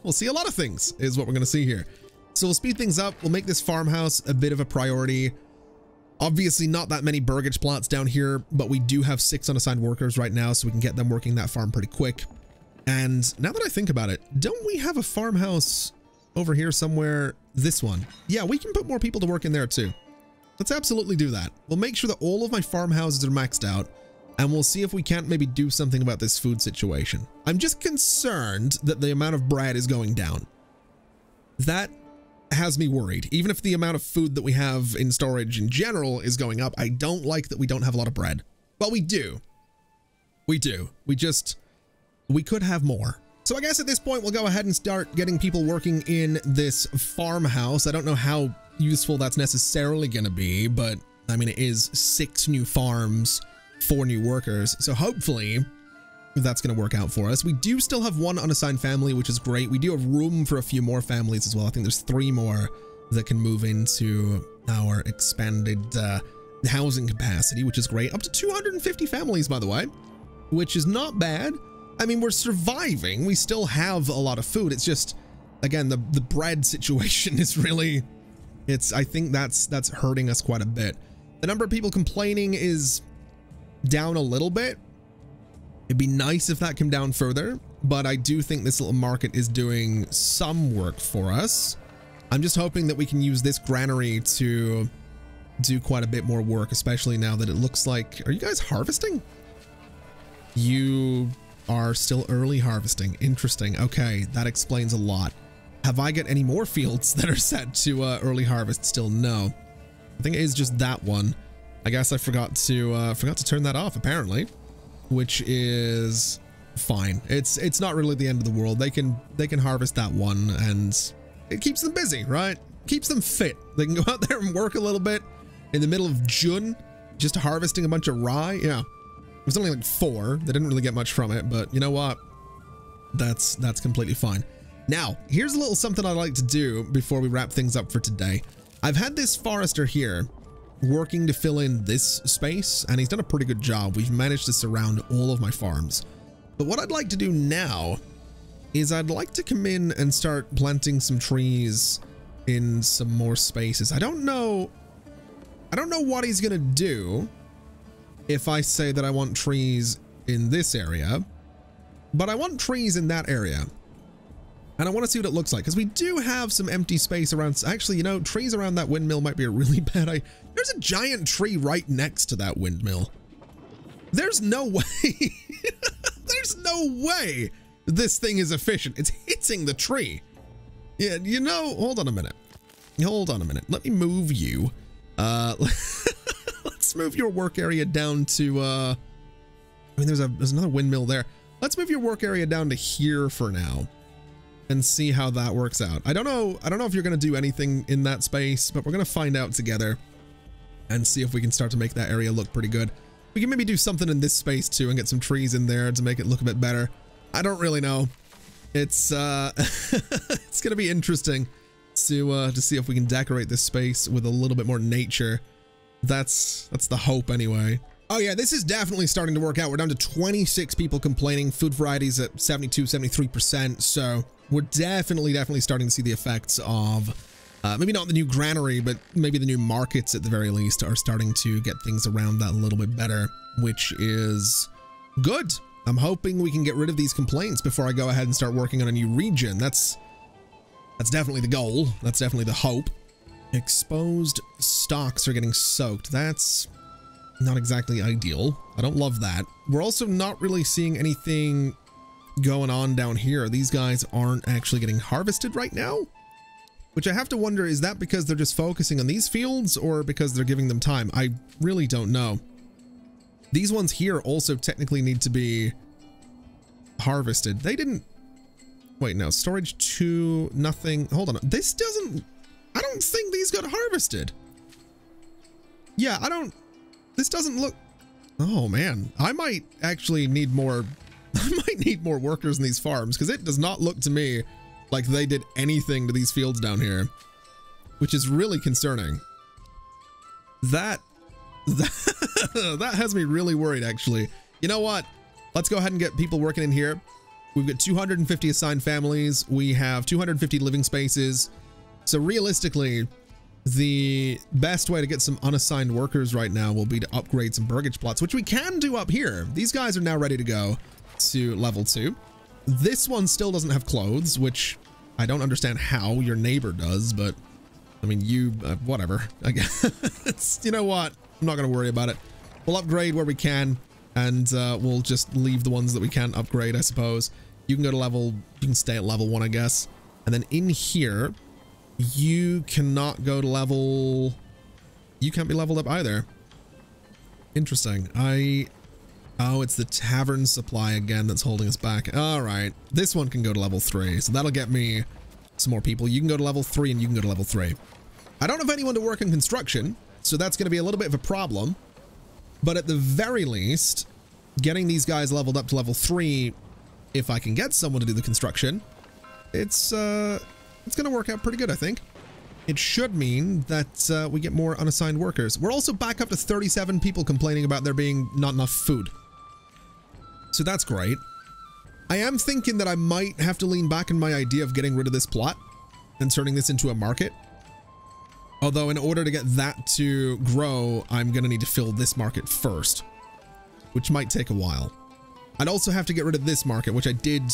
We'll see a lot of things is what we're going to see here. So we'll speed things up. We'll make this farmhouse a bit of a priority. Obviously not that many burgage plots down here, but we do have 6 unassigned workers right now, so we can get them working that farm pretty quick. And now that I think about it, don't we have a farmhouse over here somewhere? This one. Yeah, we can put more people to work in there too. Let's absolutely do that. We'll make sure that all of my farmhouses are maxed out, and we'll see if we can't maybe do something about this food situation. I'm just concerned that the amount of bread is going down. That has me worried. Even if the amount of food that we have in storage in general is going up, I don't like that we don't have a lot of bread. Well, we do. We do. We could have more. So I guess at this point, we'll go ahead and start getting people working in this farmhouse. I don't know how useful that's necessarily going to be, but I mean, it is 6 new farms, 4 new workers. So hopefully that's going to work out for us. We do still have 1 unassigned family, which is great. We do have room for a few more families as well. I think there's 3 more that can move into our expanded housing capacity, which is great. Up to 250 families, by the way, which is not bad. I mean, we're surviving. We still have a lot of food. It's just, again, the bread situation is really, I think that's hurting us quite a bit. The number of people complaining is down a little bit. It'd be nice if that came down further, but I do think this little market is doing some work for us. I'm just hoping that we can use this granary to do quite a bit more work, especially now that it looks like, are you guys harvesting? You are still early harvesting. Interesting. Okay, that explains a lot. Have I got any more fields that are set to early harvest still? No. I think it is just that one. I guess I forgot to turn that off apparently, which is fine. It's not really the end of the world. They can harvest that one and it keeps them busy, right? Keeps them fit. They can go out there and work a little bit in the middle of June, just harvesting a bunch of rye. Yeah. It was only like 4. They didn't really get much from it, but you know what? That's completely fine. Now, here's a little something I'd like to do before we wrap things up for today. I've had this forester here working to fill in this space, and he's done a pretty good job. We've managed to surround all of my farms. But what I'd like to do now is I'd like to come in and start planting some trees in some more spaces. I don't know what he's gonna do if I say that I want trees in this area, but I want trees in that area. And I want to see what it looks like, because we do have some empty space around. Actually, you know, trees around that windmill might be a really bad idea. There's a giant tree right next to that windmill. There's no way. There's no way this thing is efficient. It's hitting the tree. Yeah, you know, hold on a minute. Hold on a minute. Let me move you. Let's move your work area down to, I mean, there's another windmill there. Let's move your work area down to here for now and see how that works out. I don't know if you're going to do anything in that space, but we're going to find out together and see if we can start to make that area look pretty good. We can maybe do something in this space too and get some trees in there to make it look a bit better. I don't really know. It's it's going to be interesting to see if we can decorate this space with a little bit more nature. That's the hope anyway. Oh yeah, this is definitely starting to work out. We're down to 26 people complaining. Food varieties at 72, 73%. So we're definitely starting to see the effects of maybe not the new granary, but maybe the new markets at the very least are starting to get things around that a little bit better, which is good. I'm hoping we can get rid of these complaints before I go ahead and start working on a new region. That's definitely the goal. That's definitely the hope. Exposed stalks are getting soaked. That's not exactly ideal. I don't love that. We're also not really seeing anything going on down here. These guys aren't actually getting harvested right now, which I have to wonder, is that because they're just focusing on these fields or because they're giving them time? I really don't know. These ones here also technically need to be harvested. They didn't. Wait, no, storage 2, nothing. Hold on. This doesn't, I don't think these got harvested. Yeah, this doesn't look, oh man, I might actually need more, I might need more workers in these farms, because it does not look to me like they did anything to these fields down here, which is really concerning. That has me really worried, actually. You know what? Let's go ahead and get people working in here. We've got 250 assigned families. We have 250 living spaces. So realistically, the best way to get some unassigned workers right now will be to upgrade some burgage plots, which we can do up here. These guys are now ready to go to level 2. This one still doesn't have clothes, which I don't understand how. Your neighbor does, but I mean, you, whatever. I guess it's, you know what? I'm not going to worry about it. We'll upgrade where we can, and we'll just leave the ones that we can't upgrade, I suppose. You can go to level, you can stay at level 1, I guess. And then in here, You cannot go to level... You can't be leveled up either. Interesting. Oh, it's the tavern supply again that's holding us back. All right. This one can go to level 3. So that'll get me some more people. You can go to level 3 and you can go to level 3. I don't have anyone to work in construction, so that's going to be a little bit of a problem. But at the very least, getting these guys leveled up to level 3, if I can get someone to do the construction, it's going to work out pretty good, I think. It should mean that we get more unassigned workers. We're also back up to 37 people complaining about there being not enough food. So that's great. I am thinking that I might have to lean back in my idea of getting rid of this plot and turning this into a market. Although in order to get that to grow, I'm going to need to fill this market first, which might take a while. I'd also have to get rid of this market, which I did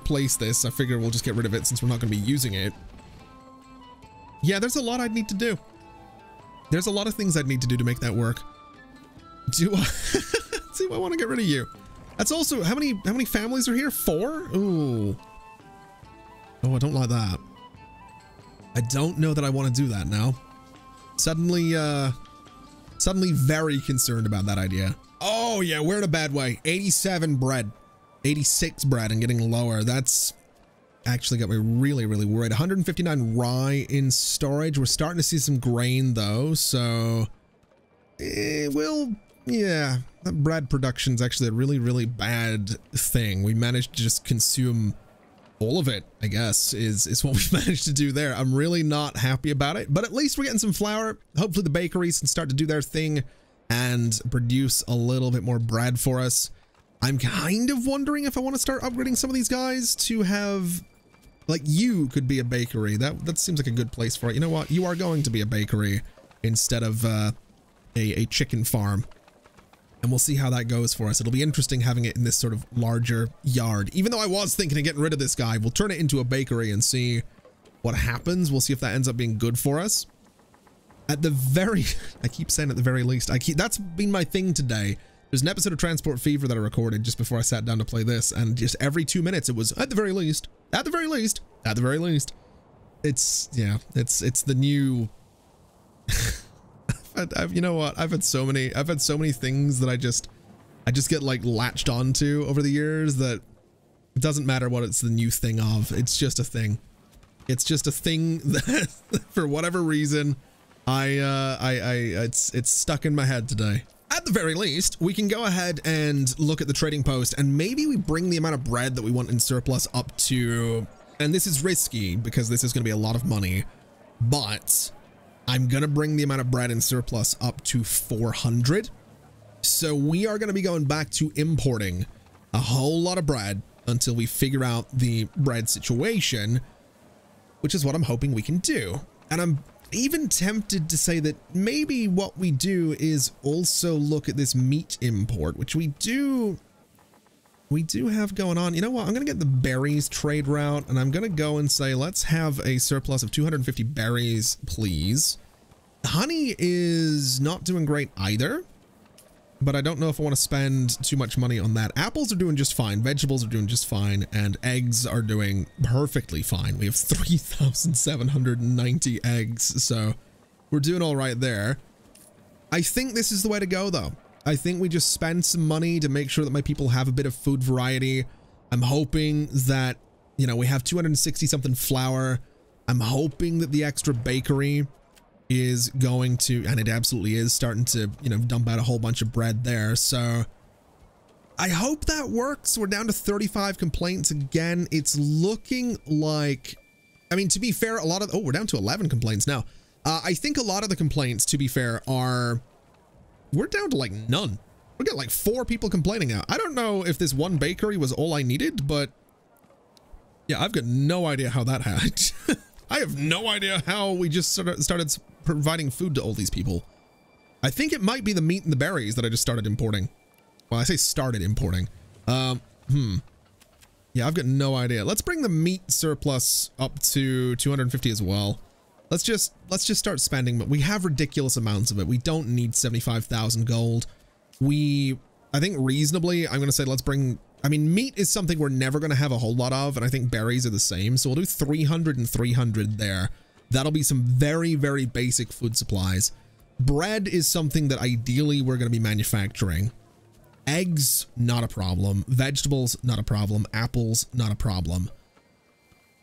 place this. I figure we'll just get rid of it since we're not going to be using it. Yeah, there's a lot I'd need to do. There's a lot of things I'd need to do to make that work. Do I? See, I want to get rid of you. That's also, how many families are here? 4? Ooh. Oh, I don't like that. I don't know that I want to do that now. Suddenly very concerned about that idea. Oh yeah, we're in a bad way. 87 bread, 86 bread and getting lower. That's actually got me really, really worried. 159 rye in storage. We're starting to see some grain though. So yeah, that bread production is actually a really, really bad thing. We managed to just consume all of it, I guess, is what we've managed to do there. I'm really not happy about it, but at least we're getting some flour. Hopefully the bakeries can start to do their thing and produce a little bit more bread for us. I'm kind of wondering if I want to start upgrading some of these guys to have, like, you could be a bakery. That seems like a good place for it. You know what? You are going to be a bakery instead of a chicken farm. And we'll see how that goes for us. It'll be interesting having it in this sort of larger yard. Even though I was thinking of getting rid of this guy, we'll turn it into a bakery and see what happens. We'll see if that ends up being good for us. At the very, I keep saying at the very least, that's been my thing today. There's an episode of Transport Fever that I recorded just before I sat down to play this, and just every 2 minutes it was at the very least, at the very least, at the very least. It's, yeah, it's the new... you know what? I've had so many things that I just get like latched onto over the years that it doesn't matter what it's the new thing of. It's just a thing. It's just a thing that for whatever reason, it's stuck in my head today. At the very least, we can go ahead and look at the trading post and maybe we bring the amount of bread that we want in surplus up to, and this is risky because this is going to be a lot of money, but I'm going to bring the amount of bread in surplus up to 400. So we are going to be going back to importing a whole lot of bread until we figure out the bread situation, which is what I'm hoping we can do. And I'm even tempted to say that maybe what we do is also look at this meat import, which we do have going on. You know what? I'm going to get the berries trade route and I'm going to go and say, let's have a surplus of 250 berries, please. Honey is not doing great either, but I don't know if I want to spend too much money on that. Apples are doing just fine. Vegetables are doing just fine. And eggs are doing perfectly fine. We have 3,790 eggs. So we're doing all right there. I think this is the way to go though. I think we just spend some money to make sure that my people have a bit of food variety. I'm hoping that, you know, we have 260 something flour. I'm hoping that the extra bakery is going to, and it absolutely is, starting to, you know, dump out a whole bunch of bread there. So I hope that works. We're down to 35 complaints again. It's looking like, I mean, to be fair, a lot of, oh, we're down to 11 complaints now. I think a lot of the complaints, to be fair, are, we're down to like none. We got like 4 people complaining now. I don't know if this one bakery was all I needed, but yeah, I've got no idea how that happened. I have no idea how we just sort of started providing food to all these people. I think it might be the meat and the berries that I just started importing. Well, I say started importing. Yeah, I've got no idea. Let's bring the meat surplus up to 250 as well. Let's just start spending, but we have ridiculous amounts of it. We don't need 75,000 gold. I think reasonably, I'm going to say let's bring, I mean, meat is something we're never going to have a whole lot of, and I think berries are the same. So we'll do 300 and 300 there. That'll be some very, very basic food supplies. Bread is something that ideally we're going to be manufacturing. Eggs, not a problem. Vegetables, not a problem. Apples, not a problem.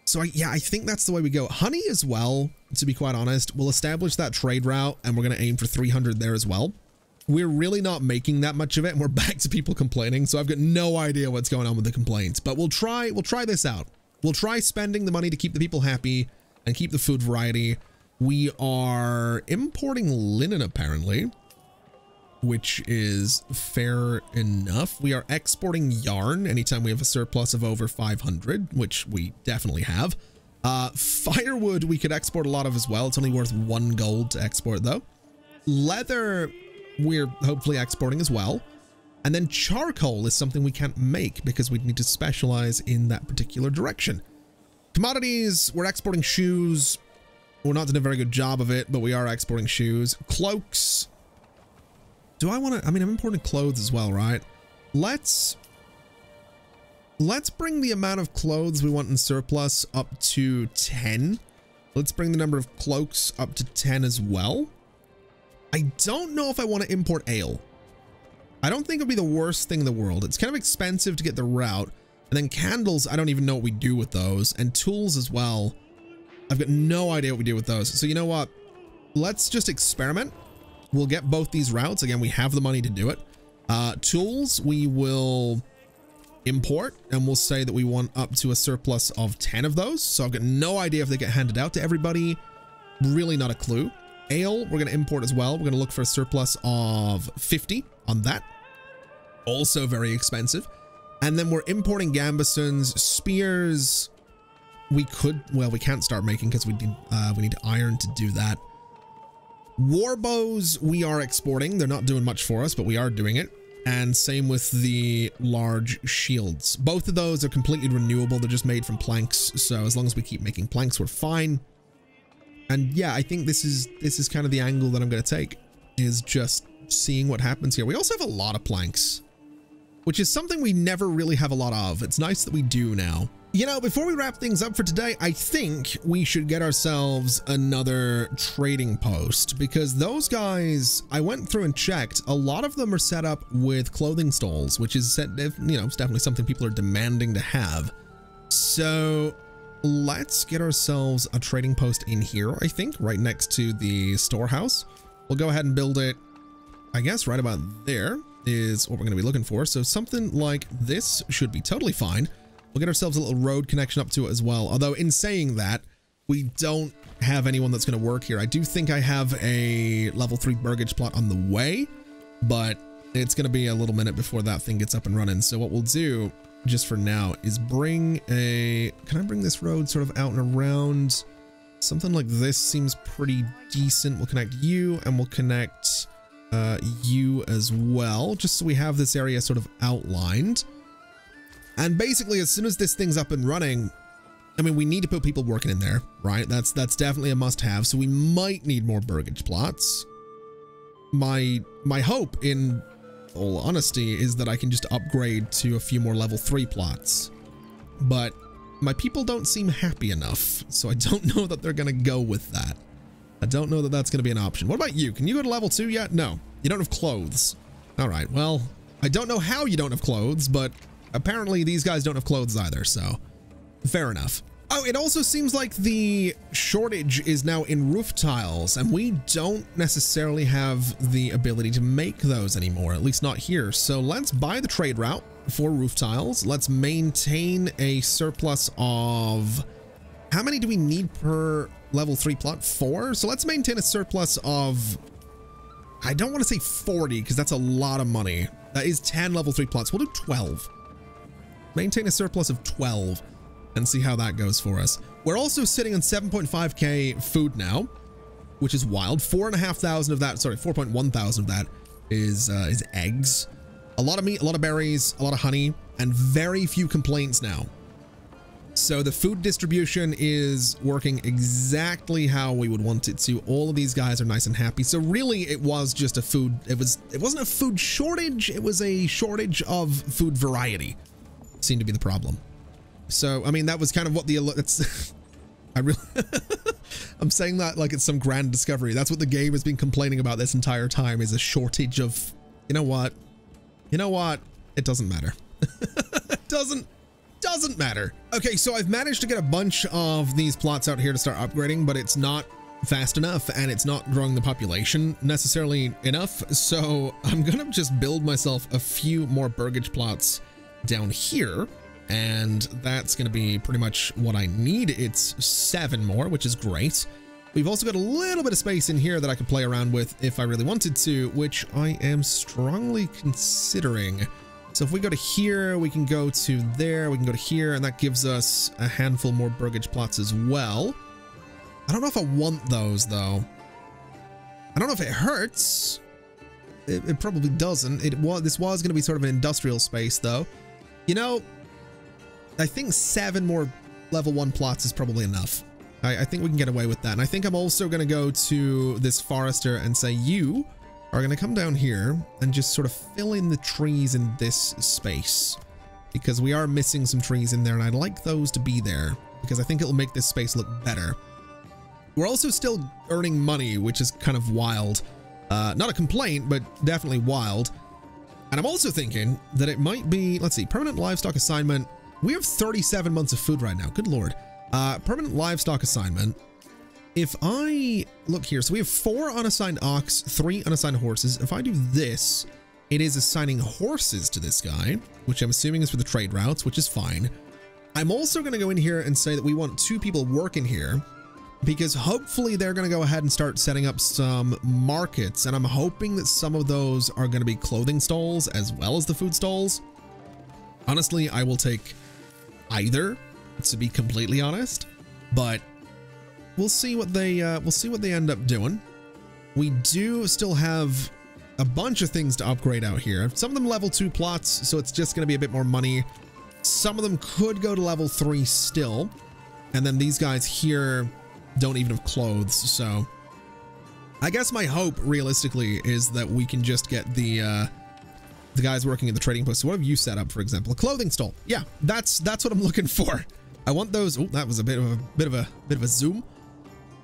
So yeah, I think that's the way we go. Honey as well, to be quite honest. We'll establish that trade route and we're going to aim for 300 there as well. We're really not making that much of it and we're back to people complaining. So I've got no idea what's going on with the complaints, but we'll try this out. We'll try spending the money to keep the people happy and keep the food variety. We are importing linen apparently, which is fair enough. We are exporting yarn anytime we have a surplus of over 500, which we definitely have. Firewood we could export a lot of as well. It's only worth 1 gold to export though. Leather we're hopefully exporting as well. And then charcoal is something we can't make because we need to specialize in that particular direction. Commodities, we're exporting shoes. We're not doing a very good job of it, but we are exporting shoes. Cloaks. Do I want to, I mean, I'm importing clothes as well, right? Let's bring the amount of clothes we want in surplus up to 10. Let's bring the number of cloaks up to 10 as well. I don't know if I want to import ale. I don't think it'd be the worst thing in the world. It's kind of expensive to get the route. And then candles, I don't even know what we do with those. And tools as well. I've got no idea what we do with those. So you know what? Let's just experiment. We'll get both these routes. Again, we have the money to do it. Tools, we will import and we'll say that we want up to a surplus of 10 of those. So I've got no idea if they get handed out to everybody. Really not a clue. Ale, we're going to import as well. We're going to look for a surplus of 50 on that. Also very expensive. And then we're importing gambesons, spears. We could, well, we can't start making because we need iron to do that. War bows we are exporting. They're not doing much for us, but we are doing it. And same with the large shields. Both of those are completely renewable. They're just made from planks. So as long as we keep making planks, we're fine. And yeah, I think this is kind of the angle that I'm going to take, is just seeing what happens here. We also have a lot of planks, which is something we never really have a lot of. It's nice that we do now. You know, before we wrap things up for today, I think we should get ourselves another trading post, because those guys, I went through and checked, a lot of them are set up with clothing stalls, which is, you know, it's definitely something people are demanding to have. So let's get ourselves a trading post in here, I think, right next to the storehouse. We'll go ahead and build it, I guess, right about there is what we're going to be looking for. So something like this should be totally fine. We'll get ourselves a little road connection up to it as well. Although in saying that, we don't have anyone that's going to work here. I do think I have a level 3 burgage plot on the way, but it's going to be a little minute before that thing gets up and running. So what we'll do just for now is bring a, can I bring this road sort of out and around? Something like this seems pretty decent. We'll connect you and we'll connect you as well, just so we have this area sort of outlined. And basically, as soon as this thing's up and running, I mean, we need to put people working in there, right? That's definitely a must-have. So we might need more burgage plots. My hope, in all honesty, is that I can just upgrade to a few more level 3 plots. But my people don't seem happy enough, so I don't know that they're going to go with that. I don't know that that's going to be an option. What about you? Can you go to level 2 yet? No, you don't have clothes. All right, well, I don't know how you don't have clothes, but apparently these guys don't have clothes either, so fair enough. Oh, it also seems like the shortage is now in roof tiles, and we don't necessarily have the ability to make those anymore, at least not here. So let's buy the trade route for roof tiles. Let's maintain a surplus of, how many do we need per level 3 plot? 4. So let's maintain a surplus of, I don't want to say 40 because that's a lot of money. That is 10 level 3 plots. We'll do 12. Maintain a surplus of 12 and see how that goes for us. We're also sitting on 7.5k food now, which is wild. 4,500 of that, sorry, 4.1 thousand of that is eggs. A lot of meat, a lot of berries, a lot of honey, and very few complaints now. So the food distribution is working exactly how we would want it to. All of these guys are nice and happy. So really it was just a food, it wasn't a food shortage, it was a shortage of food variety. Seemed to be the problem. So I mean, that was kind of what the, it's I really I'm saying that like it's some grand discovery. That's what the game has been complaining about this entire time, is a shortage of, you know what? You know what? It doesn't matter. It doesn't matter. Okay, so I've managed to get a bunch of these plots out here to start upgrading, but it's not fast enough and it's not growing the population necessarily enough. So I'm gonna just build myself a few more burgage plots down here, and that's gonna be pretty much what I need. It's 7 more, which is great. We've also got a little bit of space in here that I could play around with if I really wanted to, which I am strongly considering. So if we go to here, we can go to there, we can go to here, and that gives us a handful more burgage plots as well. I don't know if I want those though. I don't know if it hurts. It probably doesn't. This was going to be sort of an industrial space though. You know, I think 7 more level 1 plots is probably enough. I think we can get away with that. And I think I'm also going to go to this forester and say, you are going to come down here and just sort of fill in the trees in this space, because we are missing some trees in there and I'd like those to be there because I think it'll make this space look better. We're also still earning money, which is kind of wild. Not a complaint, but definitely wild. And I'm also thinking that it might be, let's see, permanent livestock assignment. We have 37 months of food right now. Good Lord. Permanent livestock assignment. If I look here, so we have 4 unassigned ox, 3 unassigned horses. If I do this, it is assigning horses to this guy, which I'm assuming is for the trade routes, which is fine. I'm also going to go in here and say that we want 2 people working here, because hopefully they're going to go ahead and start setting up some markets. And I'm hoping that some of those are going to be clothing stalls as well as the food stalls. Honestly, I will take either, to be completely honest, but we'll see what they end up doing. We do still have a bunch of things to upgrade out here. Some of them level 2 plots, so it's just going to be a bit more money. Some of them could go to level 3 still. And then these guys here don't even have clothes. So I guess my hope realistically is that we can just get the guys working in the trading post. So what have you set up, for example? A clothing stall. Yeah, that's what I'm looking for. I want those. Oh, that was a bit of a zoom.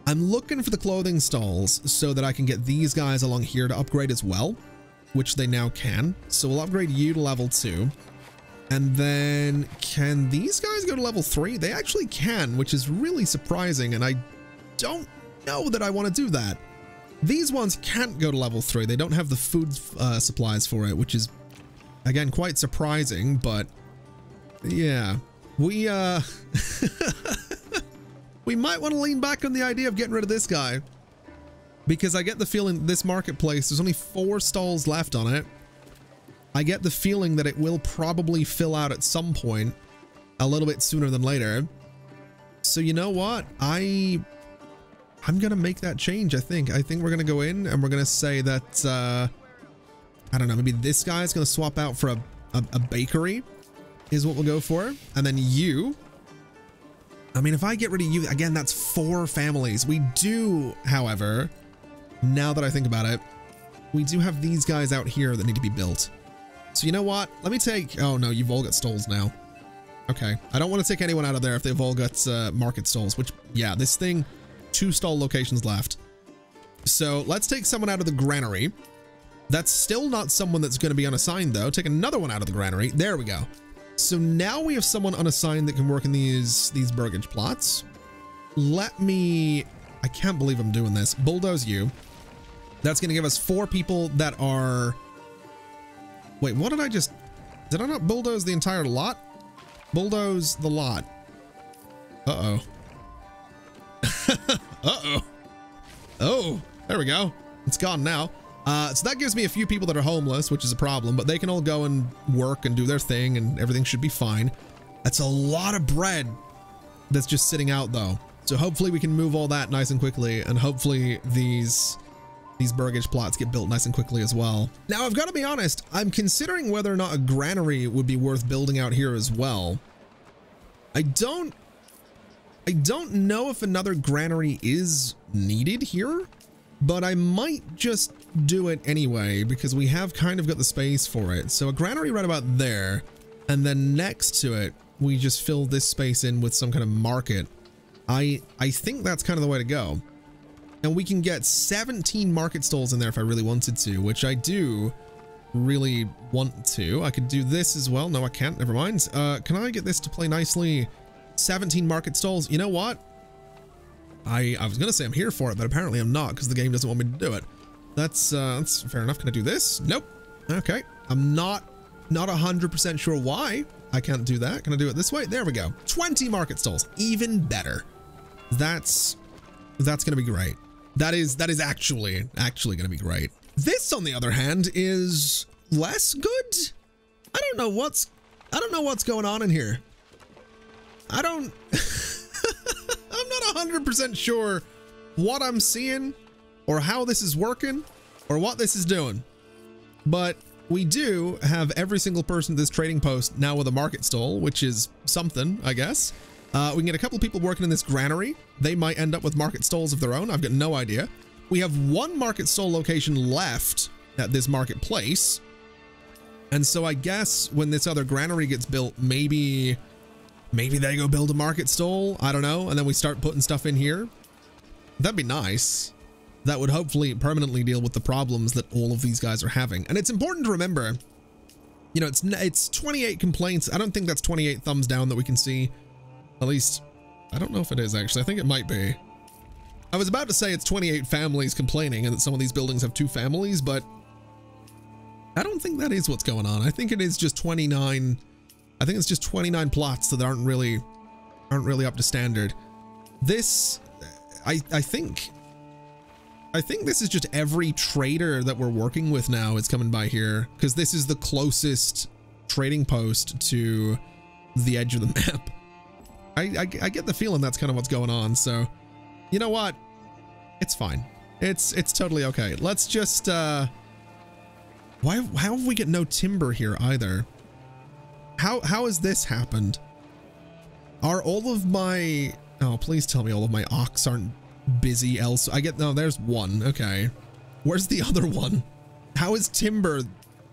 I'm looking for the clothing stalls so that I can get these guys along here to upgrade as well, which they now can. So we'll upgrade you to level 2. And then can these guys go to level 3? They actually can, which is really surprising. And I don't know that I want to do that. These ones can't go to level 3. They don't have the food supplies for it, which is, again, quite surprising. But yeah, we we might want to lean back on the idea of getting rid of this guy, because I get the feeling this marketplace, there's only 4 stalls left on it. I get the feeling that it will probably fill out at some point a little bit sooner than later. So you know what? I'm going to make that change. I think we're going to go in and we're going to say that, I don't know, maybe this guy's going to swap out for a bakery is what we'll go for. And then you, I mean, if I get rid of you, again, that's 4 families. We do, however, now that I think about it, we do have these guys out here that need to be built. So you know what? Let me take, oh no, you've all got stalls now. Okay. I don't want to take anyone out of there if they've all got market stalls, which, yeah, this thing, 2 stall locations left. So let's take someone out of the granary. That's still not someone that's going to be unassigned though. Take another one out of the granary. There we go. So now we have someone unassigned that can work in these burgage plots. Let me, I can't believe I'm doing this. Bulldoze you. That's going to give us 4 people that are, wait, what did I not bulldoze the entire lot? Bulldoze the lot. Uh-oh. Uh-oh. Oh, there we go. It's gone now. So that gives me a few people that are homeless, which is a problem, but they can all go and work and do their thing and everything should be fine. That's a lot of bread that's just sitting out though. So hopefully we can move all that nice and quickly, and hopefully these burgage plots get built nice and quickly as well. Now I've got to be honest, I'm considering whether or not a granary would be worth building out here as well. I don't know if another granary is needed here, but I might just do it anyway because we have kind of got the space for it. So a granary right about there, and then next to it, we just fill this space in with some kind of market. I think that's kind of the way to go. And we can get 17 market stalls in there if I really wanted to, which I do really want to. I could do this as well. No, I can't. Never mind. Can I get this to play nicely? 17 market stalls. You know what? I was going to say I'm here for it, but apparently I'm not because the game doesn't want me to do it. That's fair enough. Can I do this? Nope. Okay. I'm not 100% sure why I can't do that. Can I do it this way? There we go. 20 market stalls. Even better. That's going to be great. That is actually going to be great. This, on the other hand, is less good. I don't know what's going on in here. I'm not 100% sure what I'm seeing or how this is working or what this is doing. But we do have every single person at this trading post now with a market stall, which is something, I guess. We can get a couple of people working in this granary. They might end up with market stalls of their own. I've got no idea. We have one market stall location left at this marketplace. And so I guess when this other granary gets built, maybe they go build a market stall. I don't know. And then we start putting stuff in here. That'd be nice. That would hopefully permanently deal with the problems that all of these guys are having. And it's important to remember, you know, it's 28 complaints. I don't think that's 28 thumbs down that we can see. At least, I don't know if it is actually. I think it might be. I was about to say it's 28 families complaining and that some of these buildings have 2 families, but I don't think that is what's going on. I think it is just 29. I think it's just 29 plots that aren't really up to standard. This, I think this is just every trader that we're working with now is coming by here because this is the closest trading post to the edge of the map. I get the feeling that's kind of what's going on. So, you know what? It's fine. It's totally okay. Let's just, how have we got no timber here either? How has this happened? Are all of my, oh, please tell me all of my ox aren't busy else. No, there's one. Okay. Where's the other one? How is timber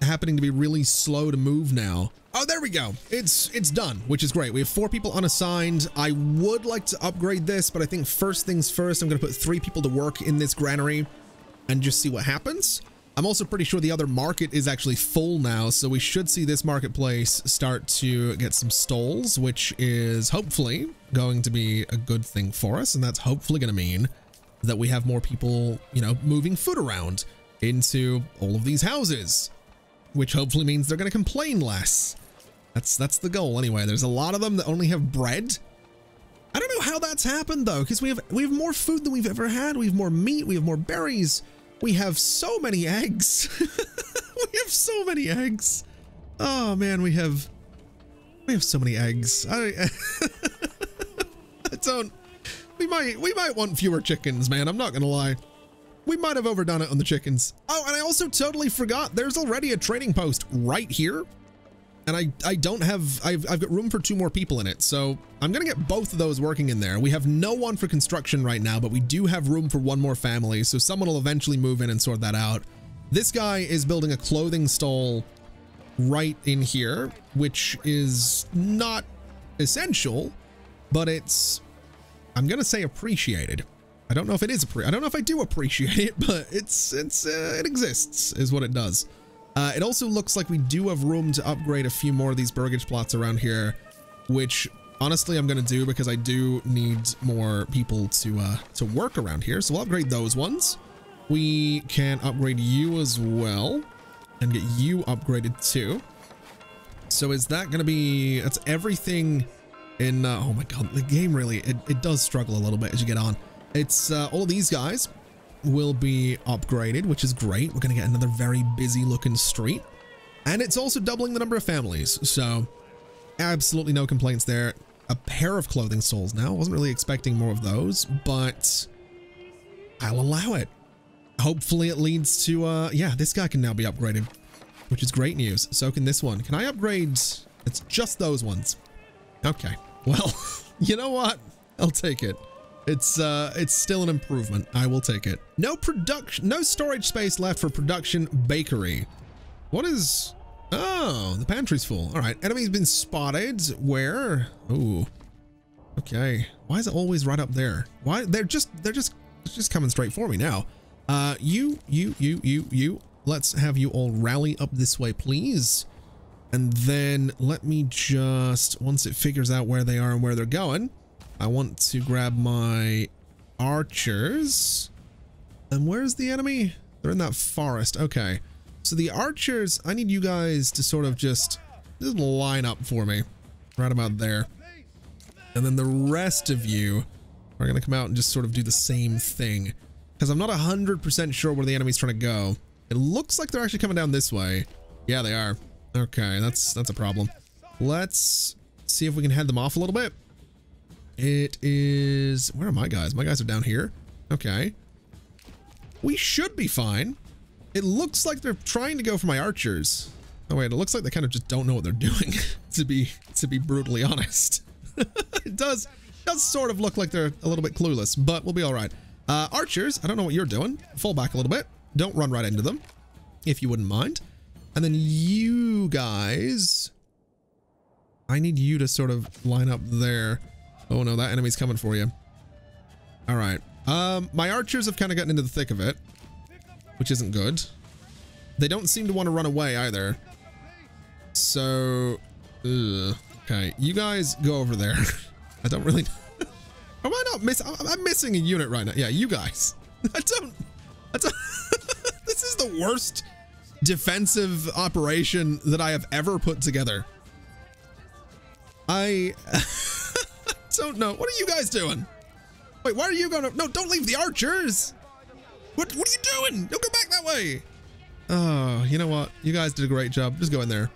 happening to be really slow to move now? Oh, there we go. It's done, which is great. We have 4 people unassigned. I would like to upgrade this, but I think first things first, I'm going to put 3 people to work in this granary and just see what happens. I'm also pretty sure the other market is actually full now, so we should see this marketplace start to get some stalls, which is hopefully going to be a good thing for us. And that's hopefully going to mean that we have more people, you know, moving food around into all of these houses, which hopefully means they're going to complain less. That's the goal anyway. There's a lot of them that only have bread. I don't know how that's happened though, because we have more food than we've ever had. We have more meat. We have more berries. We have so many eggs. We have so many eggs. Oh man, we have so many eggs. We might want fewer chickens, man. I'm not gonna lie. We might have overdone it on the chickens. Oh, and I also totally forgot. There's already a trading post right here. And I've got room for 2 more people in it. So I'm going to get both of those working in there. We have no one for construction right now, but we do have room for 1 more family. So someone will eventually move in and sort that out. This guy is building a clothing stall right in here, which is not essential, but it's, I'm going to say appreciated. I don't know if it is, I don't know if I do appreciate it, but it exists is what it does. It also looks like we do have room to upgrade a few more of these burgage plots around here, which honestly I'm going to do because I do need more people to work around here. So we'll upgrade those ones. We can upgrade you as well and get you upgraded too. So is that going to be, that's everything in, oh my God, the game really, it does struggle a little bit as you get on. It's all of these guys will be upgraded, which is great. We're going to get another very busy looking street, and it's also doubling the number of families. So absolutely no complaints there. A pair of clothing stalls now. Wasn't really expecting more of those, but I'll allow it. Hopefully it leads to, yeah, this guy can now be upgraded, which is great news. So can this one. Can I upgrade? It's just those ones. Okay. Well, you know what? I'll take it. It's still an improvement. I will take it. No storage space left for production bakery. What is, oh, the pantry's full. All right. Enemy's been spotted. Where? Ooh. Okay. Why is it always right up there? Why? They're just coming straight for me now. You. Let's have you all rally up this way, please. And then let me just, once it figures out where they are and where they're going, I want to grab my archers. And where's the enemy? They're in that forest. Okay. So the archers, I need you guys to sort of just line up for me. Right about there. And then the rest of you are going to come out and just sort of do the same thing. Because I'm not 100% sure where the enemy's trying to go. It looks like they're actually coming down this way. Yeah, they are. Okay, that's a problem. Let's see if we can head them off a little bit. It is... Where are my guys? My guys are down here. Okay. We should be fine. It looks like they're trying to go for my archers. Oh wait, it looks like they kind of just don't know what they're doing, to be brutally honest. It does sort of look like they're a little bit clueless, but we'll be all right. Archers, I don't know what you're doing. Fall back a little bit. Don't run right into them, if you wouldn't mind. And then you guys, I need you to sort of line up there. Oh no, that enemy's coming for you. All right. My archers have kind of gotten into the thick of it, which isn't good. They don't seem to want to run away either. So, okay, you guys go over there. I don't really. Am I not miss? I'm missing a unit right now. Yeah, you guys. I don't. This is the worst defensive operation that I have ever put together. I don't know. What are you guys doing? Wait, why are you going to? No, don't leave the archers. What are you doing? Don't go back that way. Oh, you know what? You guys did a great job. Just go in there.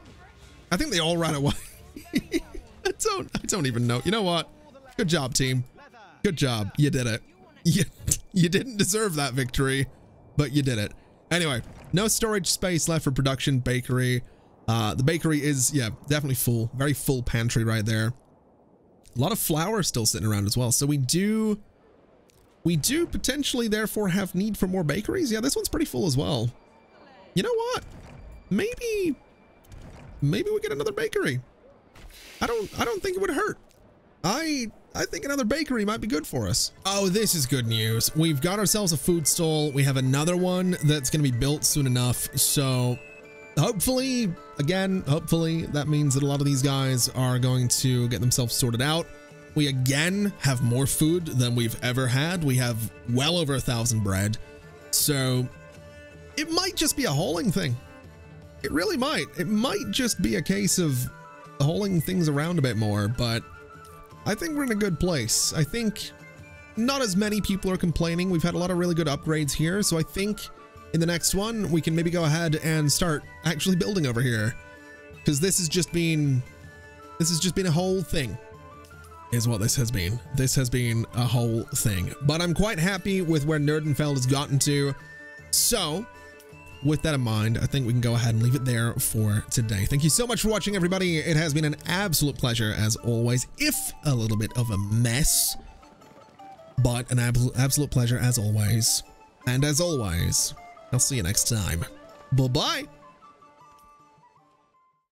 I think they all ran away. I don't even know. You know what? Good job, team. Good job. You did it. You didn't deserve that victory, but you did it. Anyway, no storage space left for production bakery. The bakery is, yeah, definitely full. Very full pantry right there. A lot of flour still sitting around as well. So we do potentially therefore have need for more bakeries. Yeah, this one's pretty full as well. You know what? Maybe we get another bakery. I don't think it would hurt. I think another bakery might be good for us. Oh, this is good news. We've got ourselves a food stall. We have another one that's going to be built soon enough. So hopefully, again, hopefully that means that a lot of these guys are going to get themselves sorted out. We again have more food than we've ever had. We have well over 1,000 bread. So it might just be a hauling thing. It really might. It might just be a case of hauling things around a bit more, but I think we're in a good place. I think not as many people are complaining. We've had a lot of really good upgrades here, so I think in the next one we can maybe go ahead and start actually building over here, because this has just been a whole thing is what this has been. This has been a whole thing, but I'm quite happy with where Nerdenfeld has gotten to. So with that in mind, I think we can go ahead and leave it there for today. Thank you so much for watching, everybody. It has been an absolute pleasure as always, if a little bit of a mess, but an absolute pleasure as always. And as always, I'll see you next time. Bye-bye.